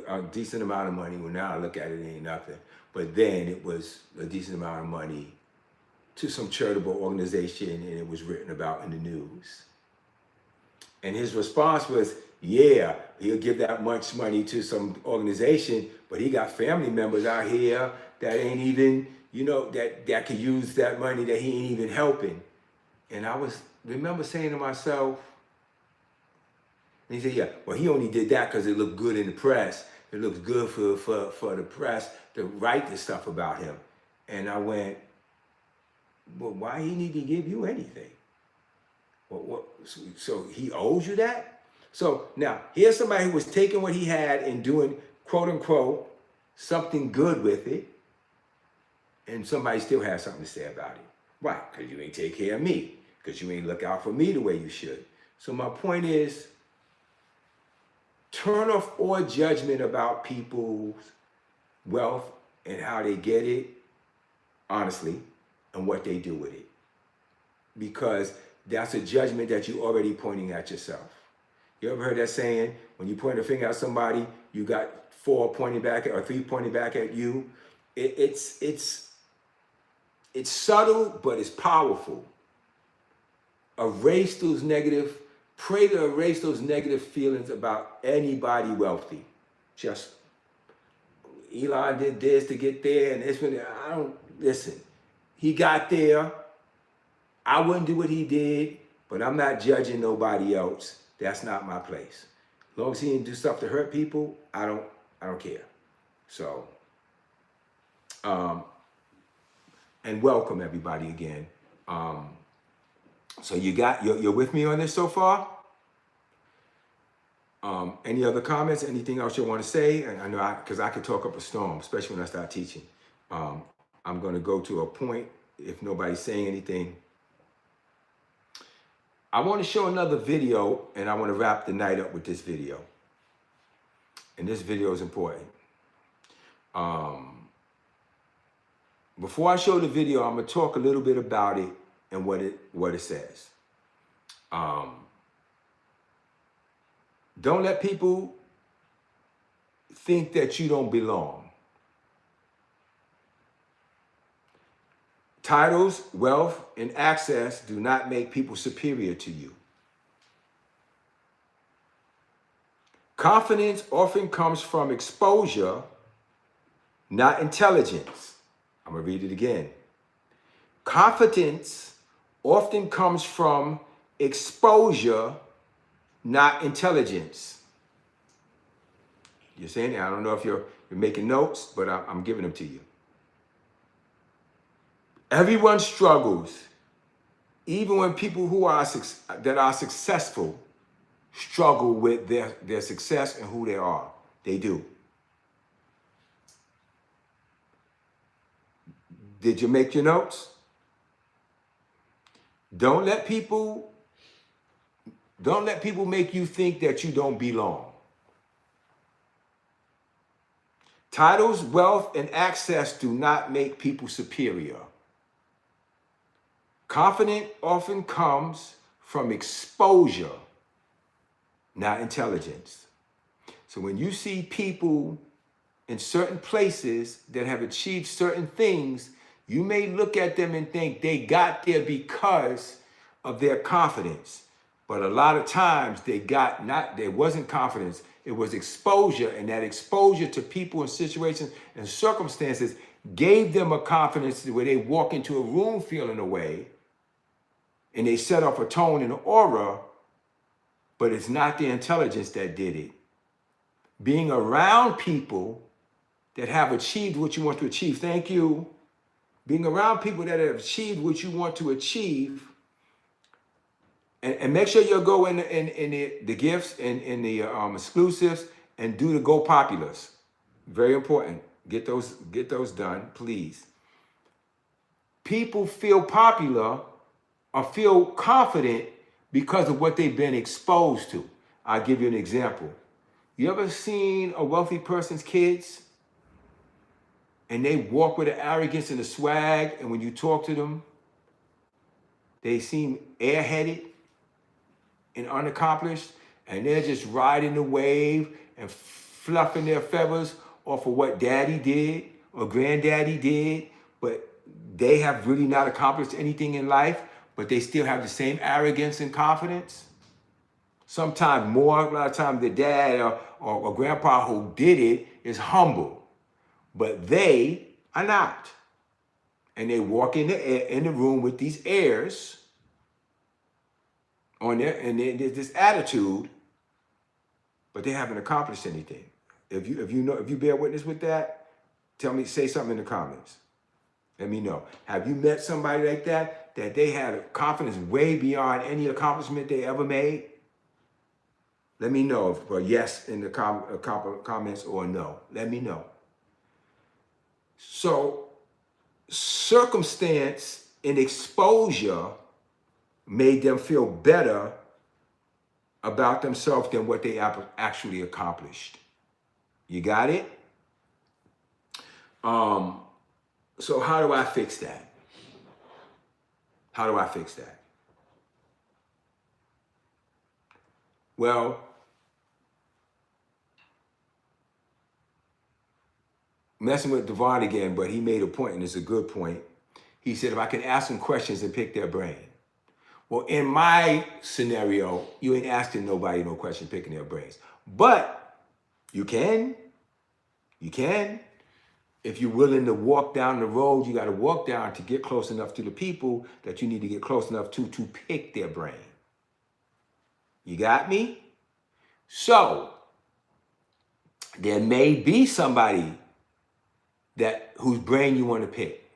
a decent amount of money. Well, now I look at it, it ain't nothing. But then it was a decent amount of money to some charitable organization, and it was written about in the news. And his response was, yeah, he'll give that much money to some organization, but he got family members out here that ain't even, that could use that money that he ain't even helping. And I remember saying to myself, and he said, yeah, well, he only did that because it looked good in the press. It looks good for the press to write this stuff about him. And I went, well, why he need to give you anything? So he owes you that? So now, here's somebody who was taking what he had and doing, quote unquote, something good with it, and somebody still has something to say about it. Why? Because you ain't take care of me, because you ain't look out for me the way you should. So my point is, turn off all judgment about people's wealth and how they get it, honestly, and what they do with it. Because that's a judgment that you're already pointing at yourself. You ever heard that saying, when you point a finger at somebody, you got 4 pointing back or 3 pointing back at you? It's subtle, but it's powerful. Pray to erase those negative feelings about anybody wealthy. Just, Elon did this to get there, and this one, listen, he got there. I wouldn't do what he did, but I'm not judging nobody else. That's not my place. As long as he didn't do stuff to hurt people, I don't care. So, and welcome everybody again. So you're with me on this so far? Any other comments? Anything else you want to say? And I know because I could talk up a storm, especially when I start teaching. I'm going to go to a point if nobody's saying anything. I want to show another video, and I want to wrap the night up with this video. And this video is important. Before I show the video, I'm going to talk a little bit about it and what it says. Don't let people think that you don't belong. Titles, wealth, and access do not make people superior to you. Confidence often comes from exposure, not intelligence. I'm going to read it again. Confidence often comes from exposure, not intelligence. You're saying that? I don't know if you're making notes, but I'm giving them to you. Everyone struggles, even when people that are successful struggle with their success and who they are. They do. Did you make your notes? Don't let people make you think that you don't belong. Titles, wealth, and access do not make people superior. Confidence often comes from exposure, not intelligence. So when you see people in certain places that have achieved certain things, you may look at them and think they got there because of their confidence. But a lot of times there wasn't confidence, it was exposure. And that exposure to people and situations and circumstances gave them a confidence where they walk into a room feeling a way and they set off a tone and an aura, but it's not the intelligence that did it. Being around people that have achieved what you want to achieve, thank you. Being around people that have achieved what you want to achieve, and make sure you'll go in the gifts and in the exclusives and do the Go Populars. Very important. Get those done, please. People feel popular or feel confident because of what they've been exposed to. I'll give you an example. You ever seen a wealthy person's kids? And they walk with an arrogance and a swag, and when you talk to them, they seem airheaded and unaccomplished, and they're just riding the wave and fluffing their feathers off of what daddy did or granddaddy did, but they have really not accomplished anything in life, but they still have the same arrogance and confidence. Sometimes more, a lot of times the dad or grandpa who did it is humble, but they are not. And they walk in the room with these airs on there, and there's this attitude, but they haven't accomplished anything. If you bear witness with that, say something in the comments. Let me know. Have you met somebody like that they had a confidence way beyond any accomplishment they ever made? Let me know if a yes in the comments or no. Let me know. So circumstance and exposure made them feel better about themselves than what they actually accomplished. You got it? So how do I fix that? How do I fix that? Well, messing with Devon again, but he made a point, and it's a good point. He said, if I can ask them questions and pick their brain. Well, in my scenario, you ain't asking nobody no question, picking their brains. But you can. If you're willing to walk down the road you got to walk down to get close enough to the people that you need to get close enough to pick their brain. You got me? So, there may be somebody whose brain you want to pick.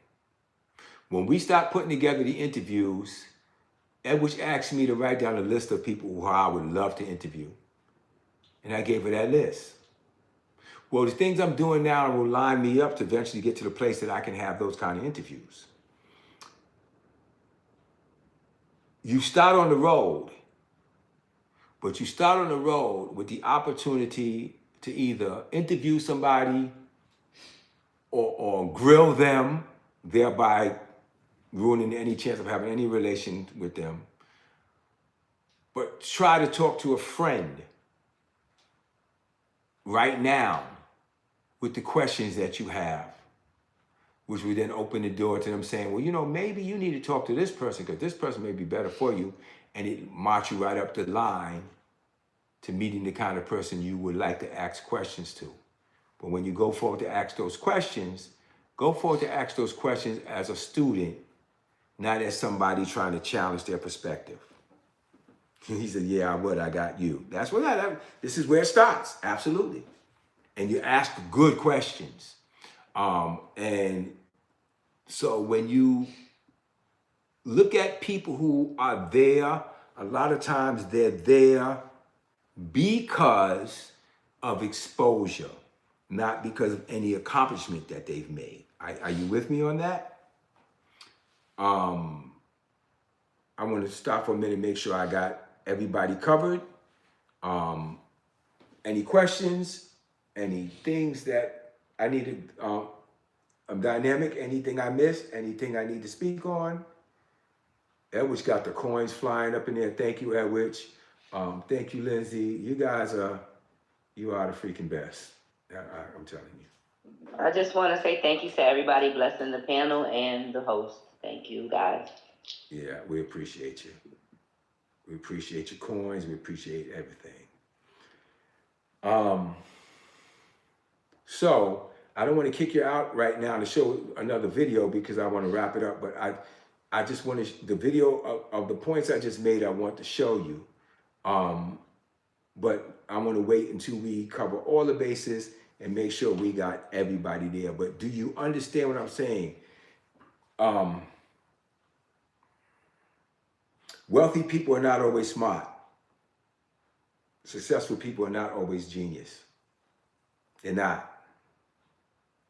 When we start putting together the interviews, Edwidge asked me to write down a list of people who I would love to interview. And I gave her that list. Well, the things I'm doing now will line me up to eventually get to the place that I can have those kind of interviews. You start on the road, but you start on the road with the opportunity to either interview somebody or grill them, thereby ruining any chance of having any relation with them. But try to talk to a friend right now with the questions that you have, which would then open the door to them saying, well, maybe you need to talk to this person because this person may be better for you, and it march you right up the line to meeting the kind of person you would like to ask questions to. But when you go forward to ask those questions, go forward to ask those questions as a student, not as somebody trying to challenge their perspective. He said, yeah, I would, I got you. That's what this is where it starts, absolutely. And you ask good questions. And so when you look at people who are there, a lot of times they're there because of exposure, not because of any accomplishment that they've made. Are you with me on that? I want to stop for a minute and make sure I got everybody covered. Any questions? Any things that I need to, I'm dynamic, anything I missed, anything I need to speak on? Edwidge got the coins flying up in there. Thank you, Edwidge. Thank you, Lindsay. You guys you are the freaking best. I'm telling you. I just want to say thank you to everybody blessing the panel and the host. Thank you, guys. Yeah, we appreciate you. We appreciate your coins. We appreciate everything. So I don't want to kick you out right now to show another video because I want to wrap it up. But I just want to the video of the points I just made. I want to show you. But I want to wait until we cover all the bases and make sure we got everybody there. But do you understand what I'm saying? Wealthy people are not always smart. Successful people are not always genius. They're not.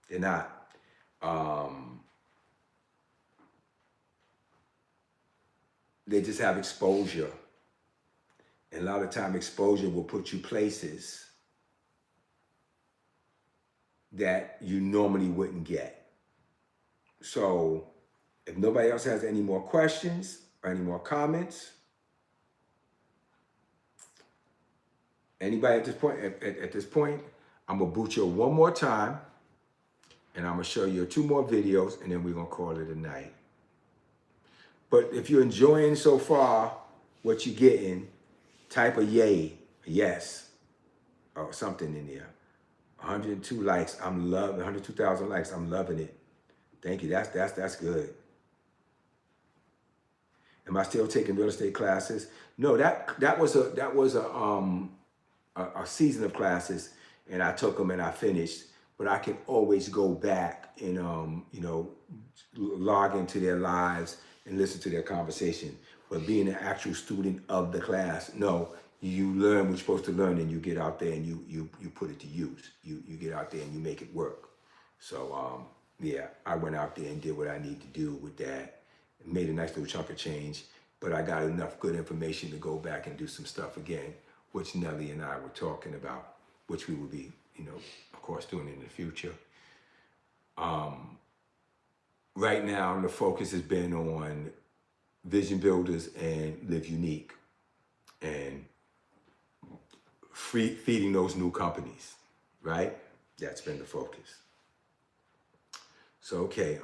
They're not. They just have exposure. And a lot of time exposure will put you places that you normally wouldn't get. So if nobody else has any more questions or any more comments, anybody at this point, I'm gonna boot you one more time and I'm gonna show you 2 more videos and then we're gonna call it a night. But if you're enjoying so far what you're getting, type a yay, a yes, or something in there. 102 likes, I'm loving 102,000 likes, I'm loving it. Thank you, that's good. Am I still taking real estate classes? No, that was a season of classes, and I took them and I finished. But I can always go back and log into their lives and listen to their conversation. But being an actual student of the class, no, you learn what you're supposed to learn, and you get out there and you put it to use. You get out there and you make it work. So yeah, I went out there and did what I need to do with that. Made a nice little chunk of change, but I got enough good information to go back and do some stuff again, which Nelly and I were talking about, which we will be, of course, doing in the future. Right now, the focus has been on Vision Builders and Live Unique and feeding those new companies, right? That's been the focus. So, okay,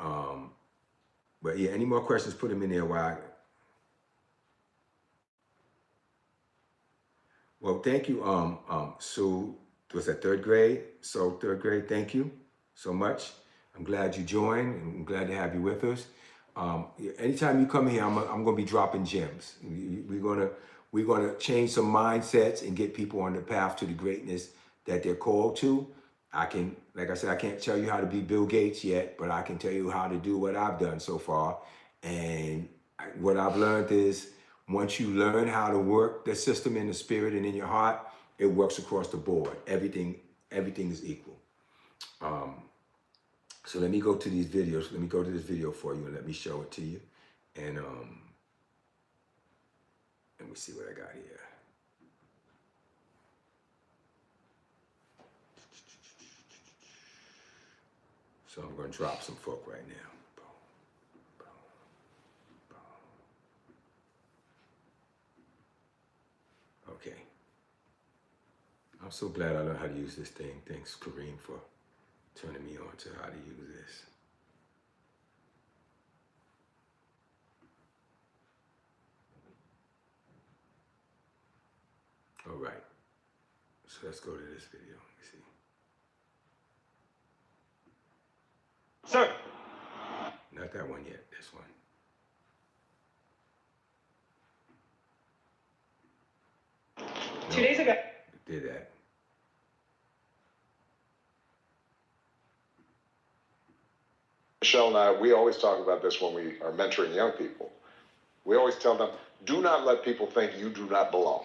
but yeah, any more questions, put them in there while well, thank you, Sue. Was that 3rd grade? So 3rd grade, thank you so much. I'm glad you joined, and I'm glad to have you with us. Anytime you come here, I'm gonna be dropping gems. We're gonna change some mindsets and get people on the path to the greatness that they're called to. Like I said, I can't tell you how to be Bill Gates yet, but I can tell you how to do what I've done so far. And what I've learned is once you learn how to work the system in the spirit and in your heart, it works across the board. Everything is equal. So let me go to these videos. Let me go to this video for you and let me show it to you. And let me see what I got here. So I'm going to drop some folk right now. Okay. I'm so glad I learned how to use this thing. Thanks, Kareem, for turning me on to how to use this. All right. So let's go to this video. Let me see. Sir. Not that one yet. This one. No, 2 days ago. Did that. Michelle and I, we always talk about this when we are mentoring young people. We always tell them, do not let people think you do not belong.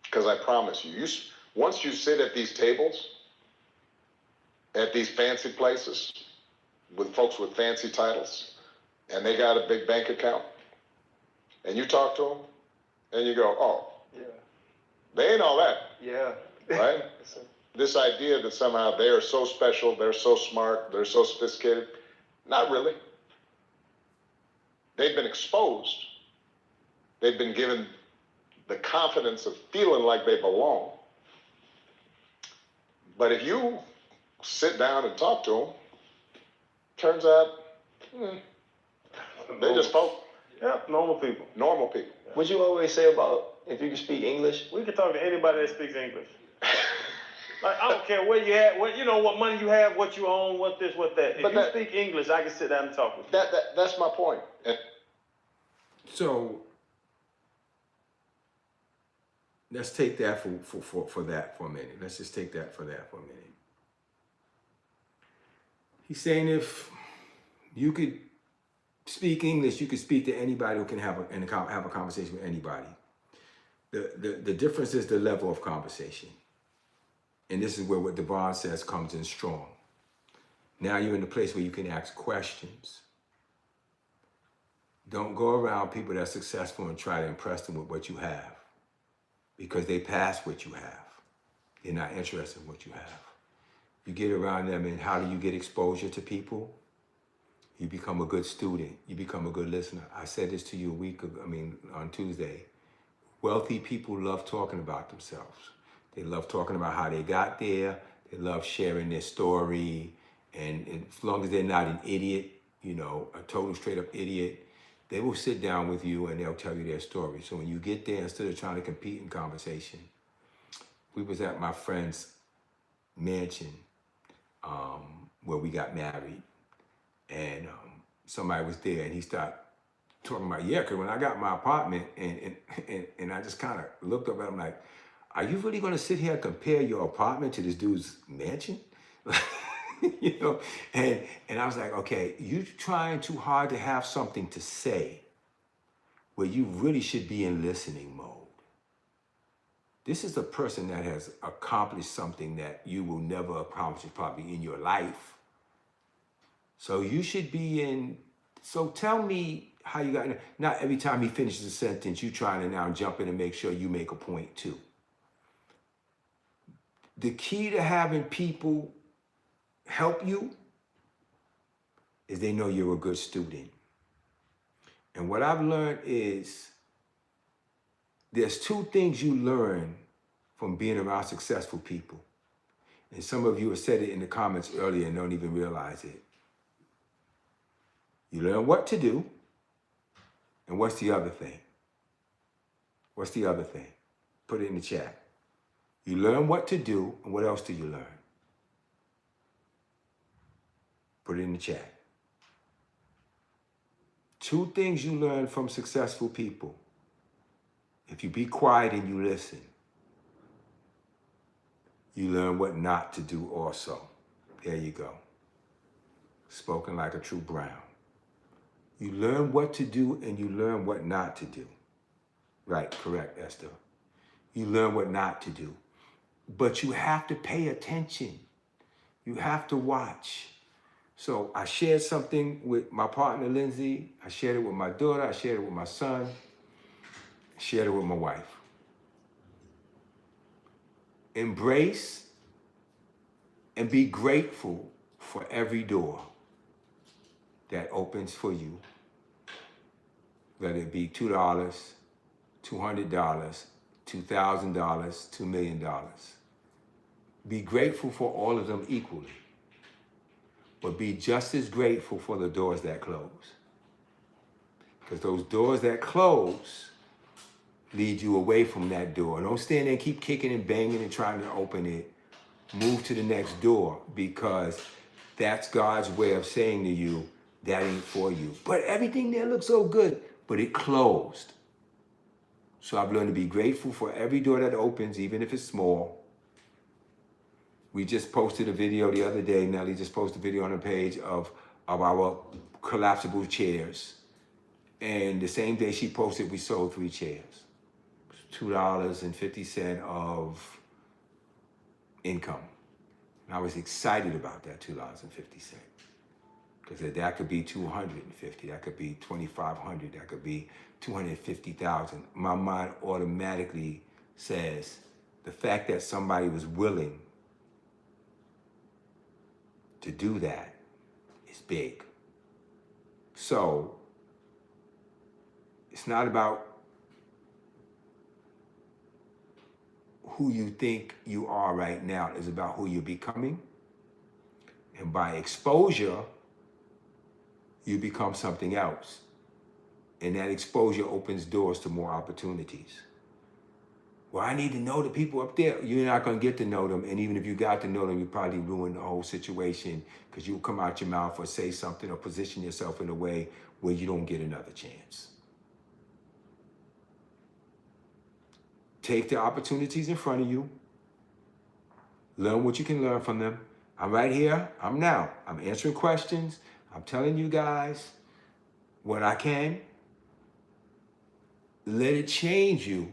Because I promise you, once you sit at these tables, at these fancy places, with folks with fancy titles, and they got a big bank account, and you talk to them, and you go, oh, Yeah. they ain't all that, Yeah. right? This idea that somehow they are so special, they're so smart, they're so sophisticated, not really. They've been exposed. They've been given the confidence of feeling like they belong. But if you sit down and talk to them. Turns out, they just folk. Yeah, normal people. Normal people. What you always say about if you can speak English? We can talk to anybody that speaks English. Like, I don't care where you at, what money you have, what you own, what this, what that. If you speak English, I can sit down and talk with you. That's my point. So let's take that for that for a minute. Let's just take that for that for a minute. He's saying if you could speak English, you could speak to anybody who can have a conversation with anybody. The difference is the level of conversation. And this is where what Devon says comes in strong. Now you're in a place where you can ask questions. Don't go around people that are successful and try to impress them with what you have, because they pass what you have. They're not interested in what you have. You get around them, and how do you get exposure to people? You become a good student. You become a good listener. I said this to you on Tuesday. Wealthy people love talking about themselves. They love talking about how they got there. They love sharing their story. And as long as they're not an idiot, a total straight up idiot, they will sit down with you and they'll tell you their story. So when you get there, instead of trying to compete in conversation, we was at my friend's mansion where we got married. And somebody was there and he started talking about, because when I got my apartment and I just kind of looked up at him like, are you really going to sit here and compare your apartment to this dude's mansion? And I was like, okay, you trying too hard to have something to say where you really should be in listening mode. This is a person that has accomplished something that you will never accomplish probably in your life. So you should be in, so tell me how you got in. Not every time he finishes a sentence, you trying to now jump in and make sure you make a point too. The key to having people help you is they know you're a good student. And what I've learned is there's two things you learn from being around successful people. And some of you have said it in the comments earlier and don't even realize it. You learn what to do, and what's the other thing? What's the other thing? Put it in the chat. You learn what to do, and what else do you learn? Put it in the chat. Two things you learn from successful people. If you be quiet and you listen, you learn what not to do also. There you go. Spoken like a true Brown. You learn what to do and you learn what not to do. Right, correct, Esther. You learn what not to do. But you have to pay attention. You have to watch. So I shared something with my partner, Lindsay. I shared it with my daughter. I shared it with my son. I shared it with my wife. Embrace and be grateful for every door that opens for you. Whether it be $2, $200, $2,000, $2 million. Be grateful for all of them equally. But be just as grateful for the doors that close. Because those doors that close lead you away from that door. Don't stand there and keep kicking and banging and trying to open it. Move to the next door, because that's God's way of saying to you, that ain't for you. But everything there looks so good, but it closed. So I've learned to be grateful for every door that opens, even if it's small. We just posted a video the other day. Nelly just posted a video on her page of our collapsible chairs. And the same day she posted, we sold 3 chairs. $2.50 of income. And I was excited about that $2.50. Because that could be $250, that could be $2,500, that could be $250,000. My mind automatically says the fact that somebody was willing to do that is big. So it's not about who you think you are right now. It's about who you're becoming And by exposure, you become something else. And that exposure opens doors to more opportunities. Well, I need to know the people up there. You're not going to get to know them. And even if you got to know them, you probably ruin the whole situation because you'll come out your mouth or say something or position yourself in a way where you don't get another chance. Take the opportunities in front of you. Learn what you can learn from them. I'm right here. I'm now. I'm answering questions. I'm telling you guys what I can. Let it change you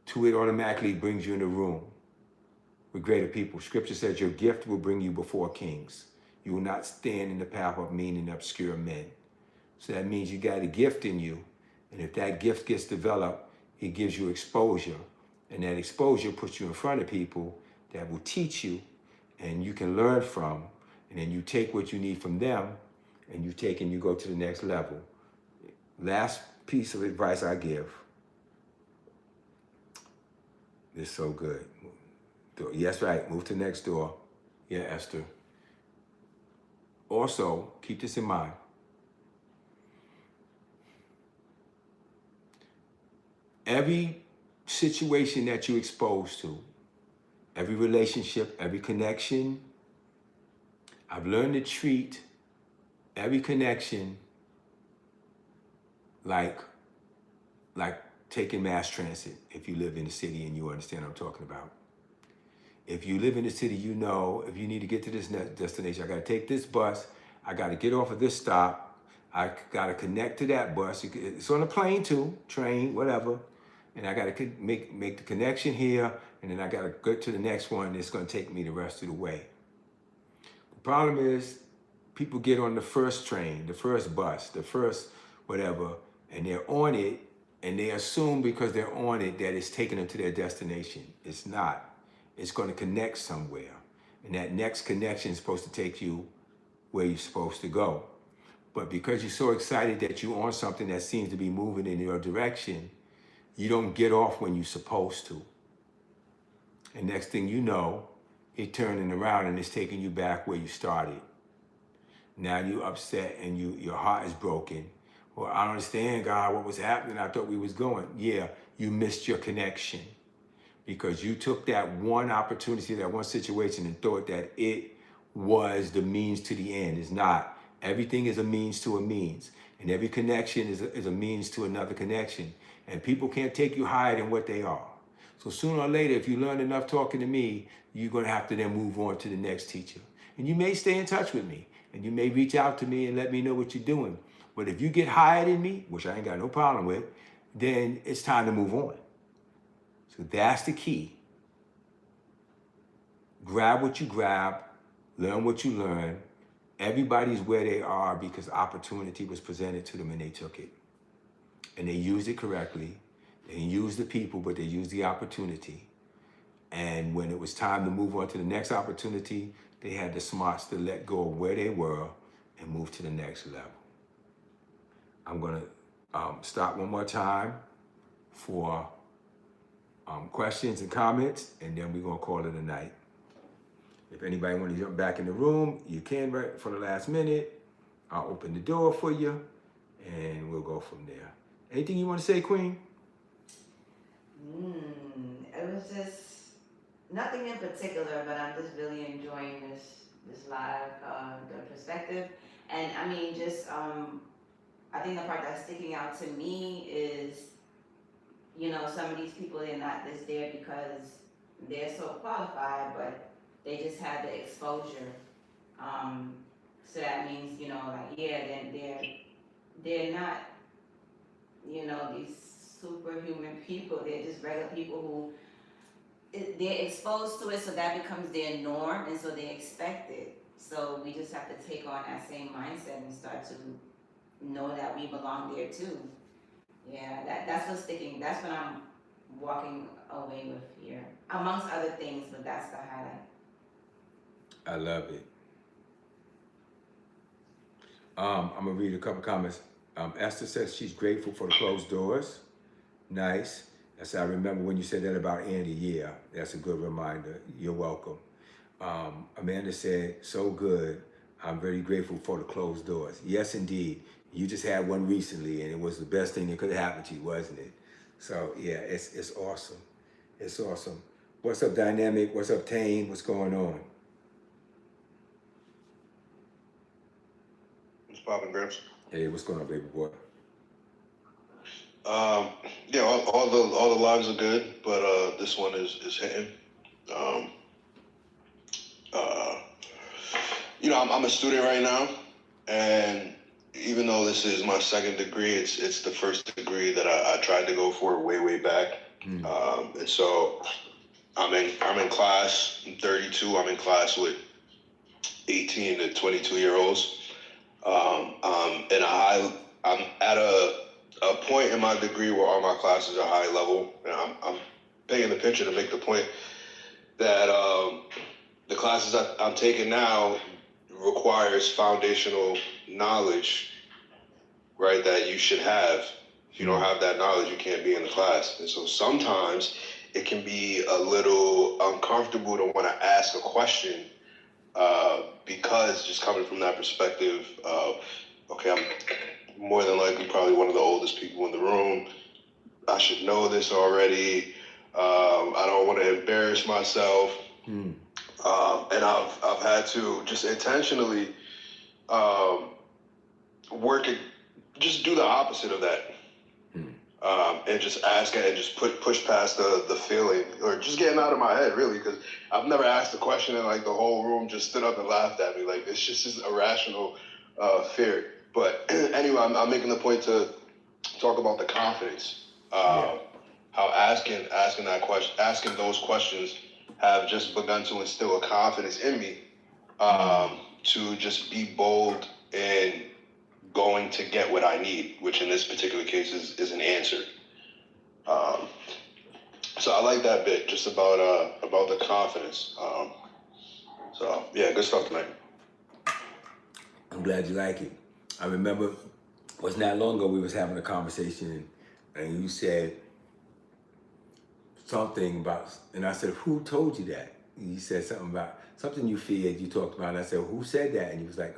to it automatically brings you in a room with greater people. Scripture says your gift will bring you before kings. You will not stand in the path of mean and obscure men. So that means you got a gift in you. And if that gift gets developed, it gives you exposure. And that exposure puts you in front of people that will teach you and you can learn from. And then you take what you need from them and you take and you go to the next level. Last piece of advice I give. It's so good. Yes, right. Move to the next door. Yeah, Esther. Also, keep this in mind. Every situation that you're exposed to, every relationship, every connection, I've learned to treat every connection like taking mass transit if you live in the city and you understand what I'm talking about. If you live in the city, you know, if you need to get to this destination, I gotta take this bus, I gotta get off of this stop, I gotta connect to that bus. It's on a plane too, train, whatever. And I gotta make the connection here, and then I gotta go to the next one. It's gonna take me the rest of the way. The problem is, people get on the first train, the first bus, the first whatever, and they're on it, and they assume because they're on it that it's taking them to their destination. It's not. It's gonna connect somewhere. And that next connection is supposed to take you where you're supposed to go. But because you're so excited that you're on something that seems to be moving in your direction, you don't get off when you're supposed to. And next thing you know, it's turning around and it's taking you back where you started. Now you're upset and your heart is broken. Well, I don't understand, God, what was happening? I thought we was going. Yeah, you missed your connection because you took that one opportunity, that one situation and thought that it was the means to the end. It's not. Everything is a means to a means. And every connection is a means to another connection. And people can't take you higher than what they are. So sooner or later, if you learn enough talking to me, you're going to have to then move on to the next teacher. And you may stay in touch with me. And you may reach out to me and let me know what you're doing. But if you get higher than me, which I ain't got no problem with, then it's time to move on. So that's the key. Grab what you grab, learn what you learn. Everybody's where they are because opportunity was presented to them and they took it. And they used it correctly. They didn't use the people, but they used the opportunity. And when it was time to move on to the next opportunity, they had the smarts to let go of where they were and move to the next level. I'm gonna stop one more time for questions and comments, and then we're gonna call it a night. If anybody wanna jump back in the room, you can right for the last minute. I'll open the door for you, and we'll go from there. Anything you wanna say, Queen? It was just nothing in particular, but I'm just really enjoying this live, the perspective. And I mean, just, I think the part that's sticking out to me is, you know, some of these people, they're not just there because they're so qualified, but they just have the exposure. So that means, you know, like, yeah, they're not, you know, these superhuman people. They're just regular people who, they're exposed to it, so that becomes their norm, and so they expect it. So we just have to take on that same mindset and start to know that we belong there too. Yeah, that's what's sticking. That's what I'm walking away with here, amongst other things, but that's the highlight. I love it. I'm gonna read a couple comments. Esther says she's grateful for the closed doors. Nice. I remember when you said that about Andy. Yeah, that's a good reminder. You're welcome. Amanda said, so good. I'm very grateful for the closed doors. Yes, indeed. You just had one recently, and it was the best thing that could have happened to you, wasn't it? So yeah, it's awesome. It's awesome. What's up, Dynamic? What's up, Tane? What's going on? What's poppin', Gramps? Hey, what's going on, baby boy? Yeah, all the lives are good, but this one is hitting. I'm a student right now, and even though this is my second degree, it's the first degree that I tried to go for way back. And so I'm in class. I'm 32. I'm in class with 18 to 22-year-olds. I'm at a point in my degree where all my classes are high level, and I'm painting the picture to make the point that the classes I'm taking now requires foundational knowledge, right, that you should have. If you don't have that knowledge, you can't be in the class. And so sometimes it can be a little uncomfortable to want to ask a question because just coming from that perspective of, okay, I'm more than likely probably one of the oldest people in the room. I should know this already. I don't want to embarrass myself. And I've had to just intentionally just do the opposite of that. And just ask it and just push past the feeling, or just getting out of my head, really, because I've never asked a question and like the whole room just stood up and laughed at me. Like, it's just this irrational fear. But anyway, I'm making the point to talk about the confidence. How asking those questions have just begun to instill a confidence in me to just be bold in going to get what I need, which in this particular case is an answer. So I like that bit, just about the confidence. So yeah, good stuff tonight. I'm glad you like it. I remember it wasn't that long ago we was having a conversation, and you said something about, and I said, who told you that? And you said something about something you feared, you talked about, and I said, who said that? And he was like,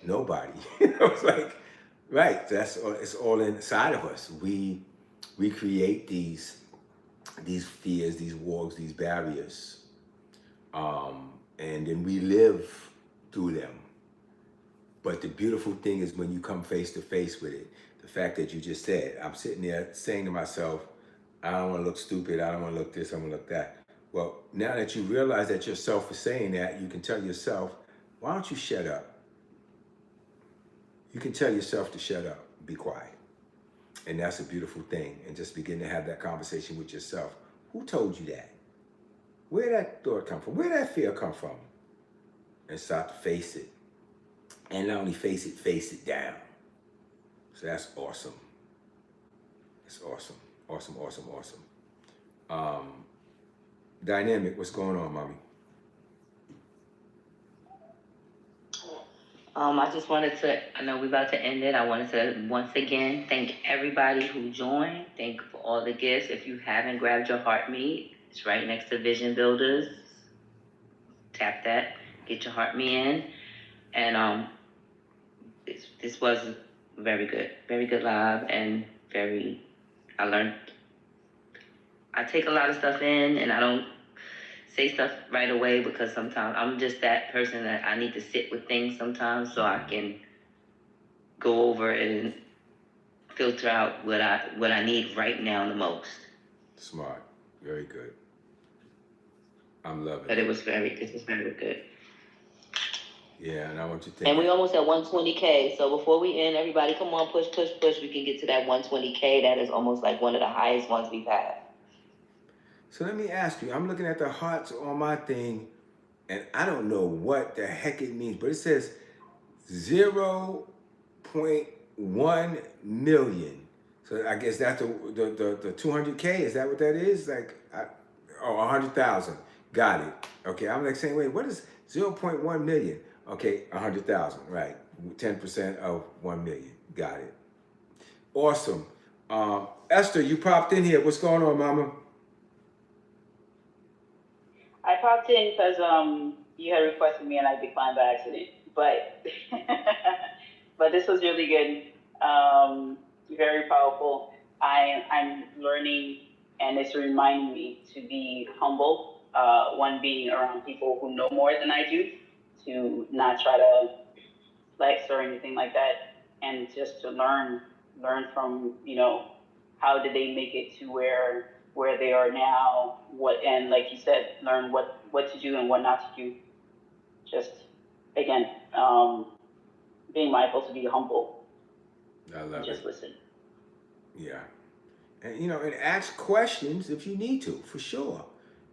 nobody. I was like, right, it's all inside of us. We create these fears, these walls, these barriers, and then we live through them. But the beautiful thing is when you come face to face with it, the fact that you just said, I'm sitting there saying to myself, I don't want to look stupid, I don't want to look this, I want to look that. Well, now that you realize that yourself is saying that, you can tell yourself, why don't you shut up? You can tell yourself to shut up, be quiet. And that's a beautiful thing. And just begin to have that conversation with yourself. Who told you that? Where did that thought come from? Where did that fear come from? And start to face it. And not only face it down. So that's awesome. It's awesome. Awesome. Dynamic, what's going on, mommy? I just wanted to, I know we're about to end it. I wanted to once again thank everybody who joined. Thank you for all the gifts. If you haven't grabbed your heart meat, it's right next to Vision Builders. Tap that, get your heart meat in. And this was very good live, and I take a lot of stuff in, and I don't say stuff right away because sometimes I'm just that person that I need to sit with things sometimes so I can go over and filter out what I need right now the most. Smart. Very good. I'm loving it. But it was very good. Yeah, and I want you to think. And we almost at 120K. So before we end, everybody come on, push. We can get to that 120K. That is almost like one of the highest ones we've had. So let me ask you, I'm looking at the hearts on my thing, and I don't know what the heck it means, but it says 0.1 million. So I guess that's the 200K, is that what that is? Like, 100,000. Got it. Okay, I'm like saying, wait, what is 0.1 million? Okay, 100,000, right. 10% of 1 million. Got it. Awesome. Esther, you popped in here. What's going on, mama? I popped in because you had requested me and I declined by accident. But but this was really good. Very powerful. I'm learning, and it's reminding me to be humble. One, being around people who know more than I do, to not try to flex or anything like that, and just to learn from, how did they make it to where they are now, what, and like you said, learn what to do and what not to do. Just, again, being mindful to be humble I and love just it. listen. Yeah. And, and ask questions if you need to, for sure.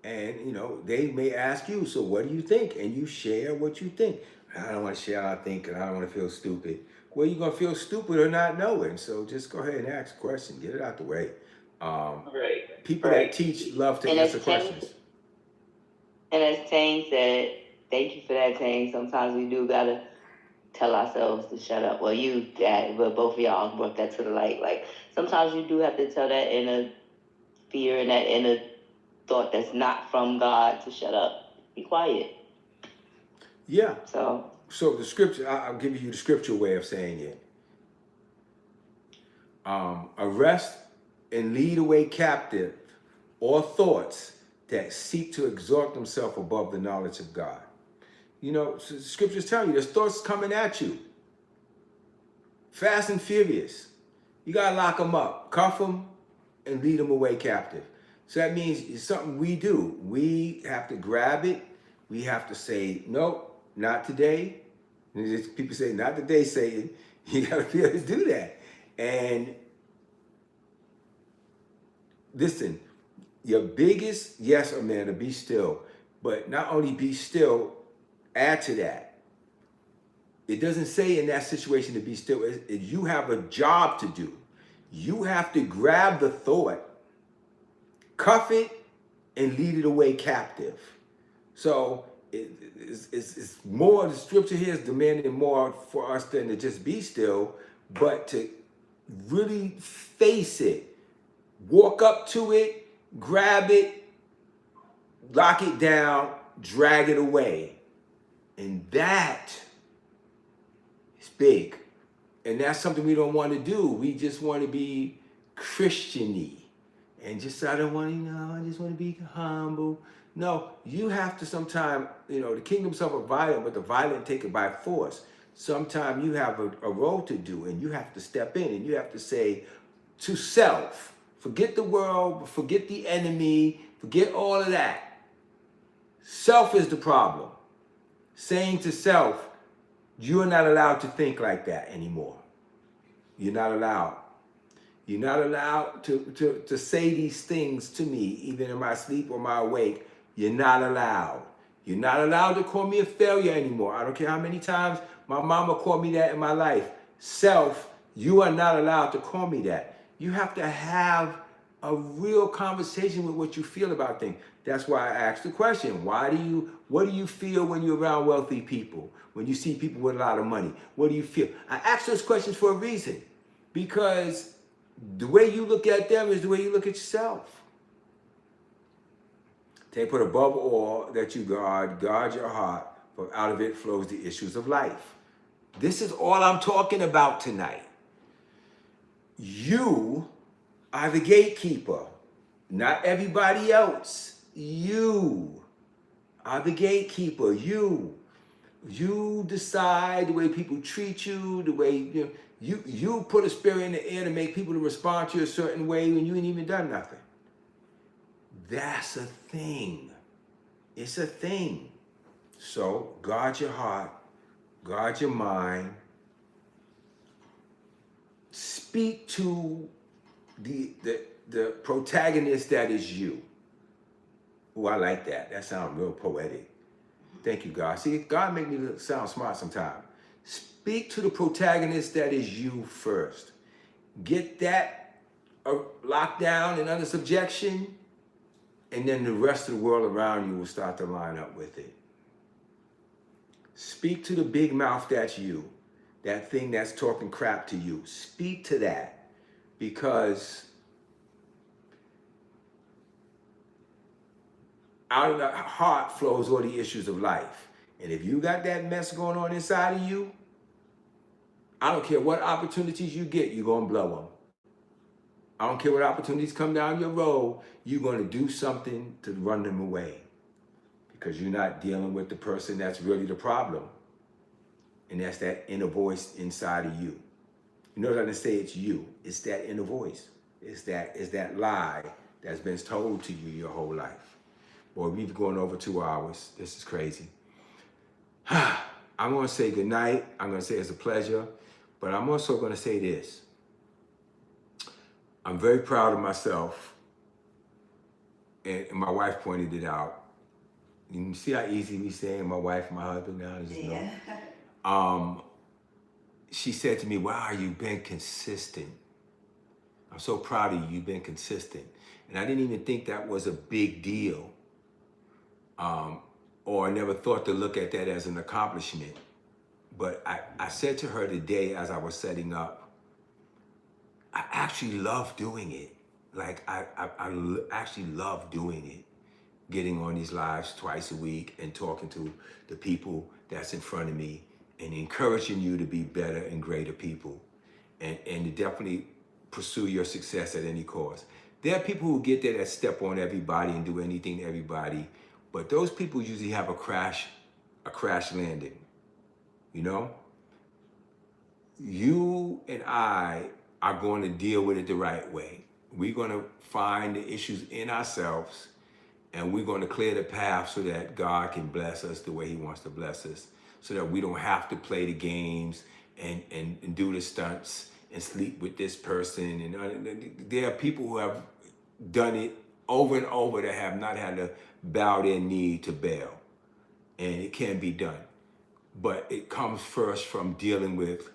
And, they may ask you, so what do you think? And you share what you think. I don't want to share what I think and I don't want to feel stupid. Well, you're going to feel stupid or not knowing. So just go ahead and ask a question. Get it out the way. Right. People Right. that teach love to And answer as Tang, questions. and as Tang said, thank you for that, Tang. Sometimes we do gotta tell ourselves to shut up. Well, you, Dad, but both of y'all brought that to the light. Like, sometimes you do have to tell that inner fear and that inner thought that's not from God to shut up. Be quiet. Yeah. So the scripture, I'll give you the scripture way of saying it. Arrest and lead away captive all thoughts that seek to exalt themselves above the knowledge of God. So the scriptures tell you there's thoughts coming at you. Fast and furious. You got to lock them up, cuff them, and lead them away captive. So that means it's something we do. We have to grab it. We have to say, nope, not today. And people say, not today, Satan. You got to be able to do that. And listen, your biggest yes, Amanda, be still. But not only be still, add to that. It doesn't say in that situation to be still. You have a job to do. You have to grab the thought, cuff it, and lead it away captive. So it's more, the scripture here is demanding more for us than to just be still, but to really face it, walk up to it, grab it, lock it down, drag it away. And that is big. And that's something we don't want to do. We just want to be Christian-y. And just, I don't want to, I just want to be humble. No, you have to sometime, the kingdom suffer violent, but the violent take it by force. Sometime you have a role to do, and you have to step in, and you have to say to self, forget the world, forget the enemy, forget all of that. Self is the problem. Saying to self, you're not allowed to think like that anymore. You're not allowed. You're not allowed to say these things to me, even in my sleep or my awake. You're not allowed. You're not allowed to call me a failure anymore. I don't care how many times my mama called me that in my life. Self, you are not allowed to call me that. You have to have a real conversation with what you feel about things. That's why I asked the question, what do you feel when you're around wealthy people? When you see people with a lot of money, what do you feel? I ask those questions for a reason, because the way you look at them is the way you look at yourself. They put above all that you guard your heart, for out of it flows the issues of life. This is all I'm talking about tonight. You are the gatekeeper, not everybody else. You are the gatekeeper. You decide the way people treat you, the way you put a spirit in the air to make people to respond to you a certain way when you ain't even done nothing. That's a thing. It's a thing. So guard your heart, guard your mind. Speak to the protagonist that is you. Oh, I like that. That sounds real poetic. Thank you, God. See, God make me sound smart sometimes. Speak to the protagonist that is you first. Get that locked down and under subjection, and then the rest of the world around you will start to line up with it. Speak to the big mouth that's you, that thing that's talking crap to you. Speak to that, because out of the heart flows all the issues of life. And if you got that mess going on inside of you, I don't care what opportunities you get, you're going to blow them. I don't care what opportunities come down your road, you're going to do something to run them away. Because you're not dealing with the person that's really the problem. And that's that inner voice inside of you. You know what I say? It's you. It's that inner voice. It's that lie that's been told to you your whole life. Boy, we've gone over 2 hours. This is crazy. I'm going to say goodnight. I'm going to say it's a pleasure. But I'm also going to say this. I'm very proud of myself. And my wife pointed it out. You see how easy we saying my wife and my husband now? Just know. She said to me, wow, you've been consistent. I'm so proud of you. You've been consistent. And I didn't even think that was a big deal. Or I never thought to look at that as an accomplishment. But I said to her today as I was setting up, I actually love doing it. Like, I actually love doing it. Getting on these lives twice a week and talking to the people that's in front of me and encouraging you to be better and greater people and to definitely pursue your success at any cost. There are people who get there that step on everybody and do anything to everybody, but those people usually have a crash landing, you know? You and I are going to deal with it the right way. We're going to find the issues in ourselves and we're going to clear the path so that God can bless us the way he wants to bless us, so that we don't have to play the games and do the stunts and sleep with this person. And there are people who have done it over and over that have not had to bow their knee to Baal. And it can be done. But it comes first from dealing with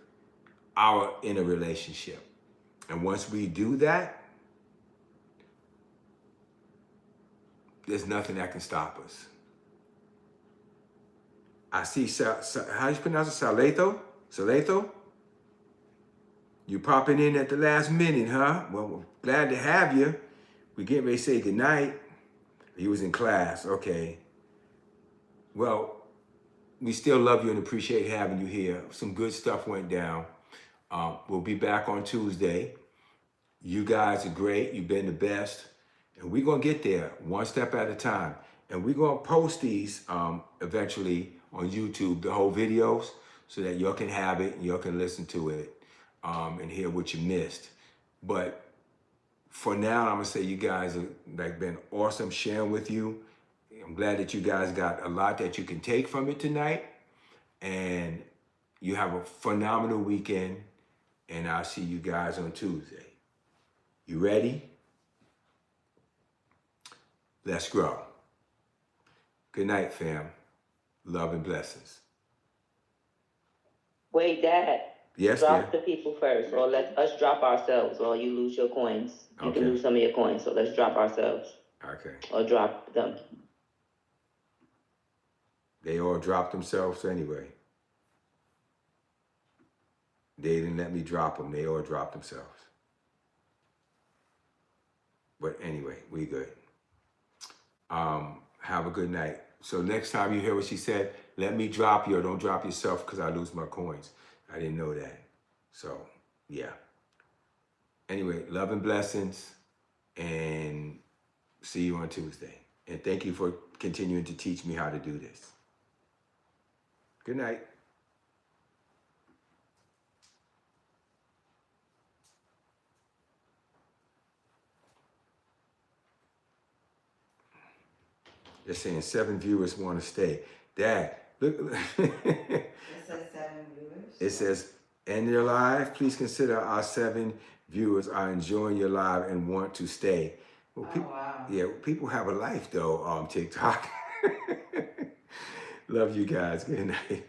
our inner relationship. And once we do that, there's nothing that can stop us. I see, how do you pronounce it? Saletho? Saletho? You popping in at the last minute, huh? Well, we're glad to have you. We getting ready to say goodnight. He was in class, okay. Well, we still love you and appreciate having you here. Some good stuff went down. We'll be back on Tuesday. You guys are great. You've been the best. And we're going to get there one step at a time. And we're going to post these eventually on YouTube, the whole videos, so that y'all can have it and y'all can listen to it and hear what you missed. But for now, I'm going to say you guys have been awesome sharing with you. I'm glad that you guys got a lot that you can take from it tonight. And you have a phenomenal weekend. And I'll see you guys on Tuesday. You ready? Let's grow. Good night, fam. Love and blessings. Wait, Dad. Yes, drop dear. the people first, or let us drop ourselves, or you lose your coins. You Okay. can lose some of your coins, so let's drop ourselves. Okay. Or drop them. They all dropped themselves anyway. They didn't let me drop them. They all dropped themselves. But anyway, we good. Have a good night. So next time you hear what she said, let me drop you or don't drop yourself because I lose my coins. I didn't know that. So, yeah. Anyway, love and blessings, and see you on Tuesday. And thank you for continuing to teach me how to do this. Good night. They're saying 7 viewers want to stay. Dad, look. It says 7 viewers. It says, end your live. Please consider our 7 viewers are enjoying your live and want to stay. Well, people, wow. Yeah, people have a life though, TikTok. Love you guys. Good night.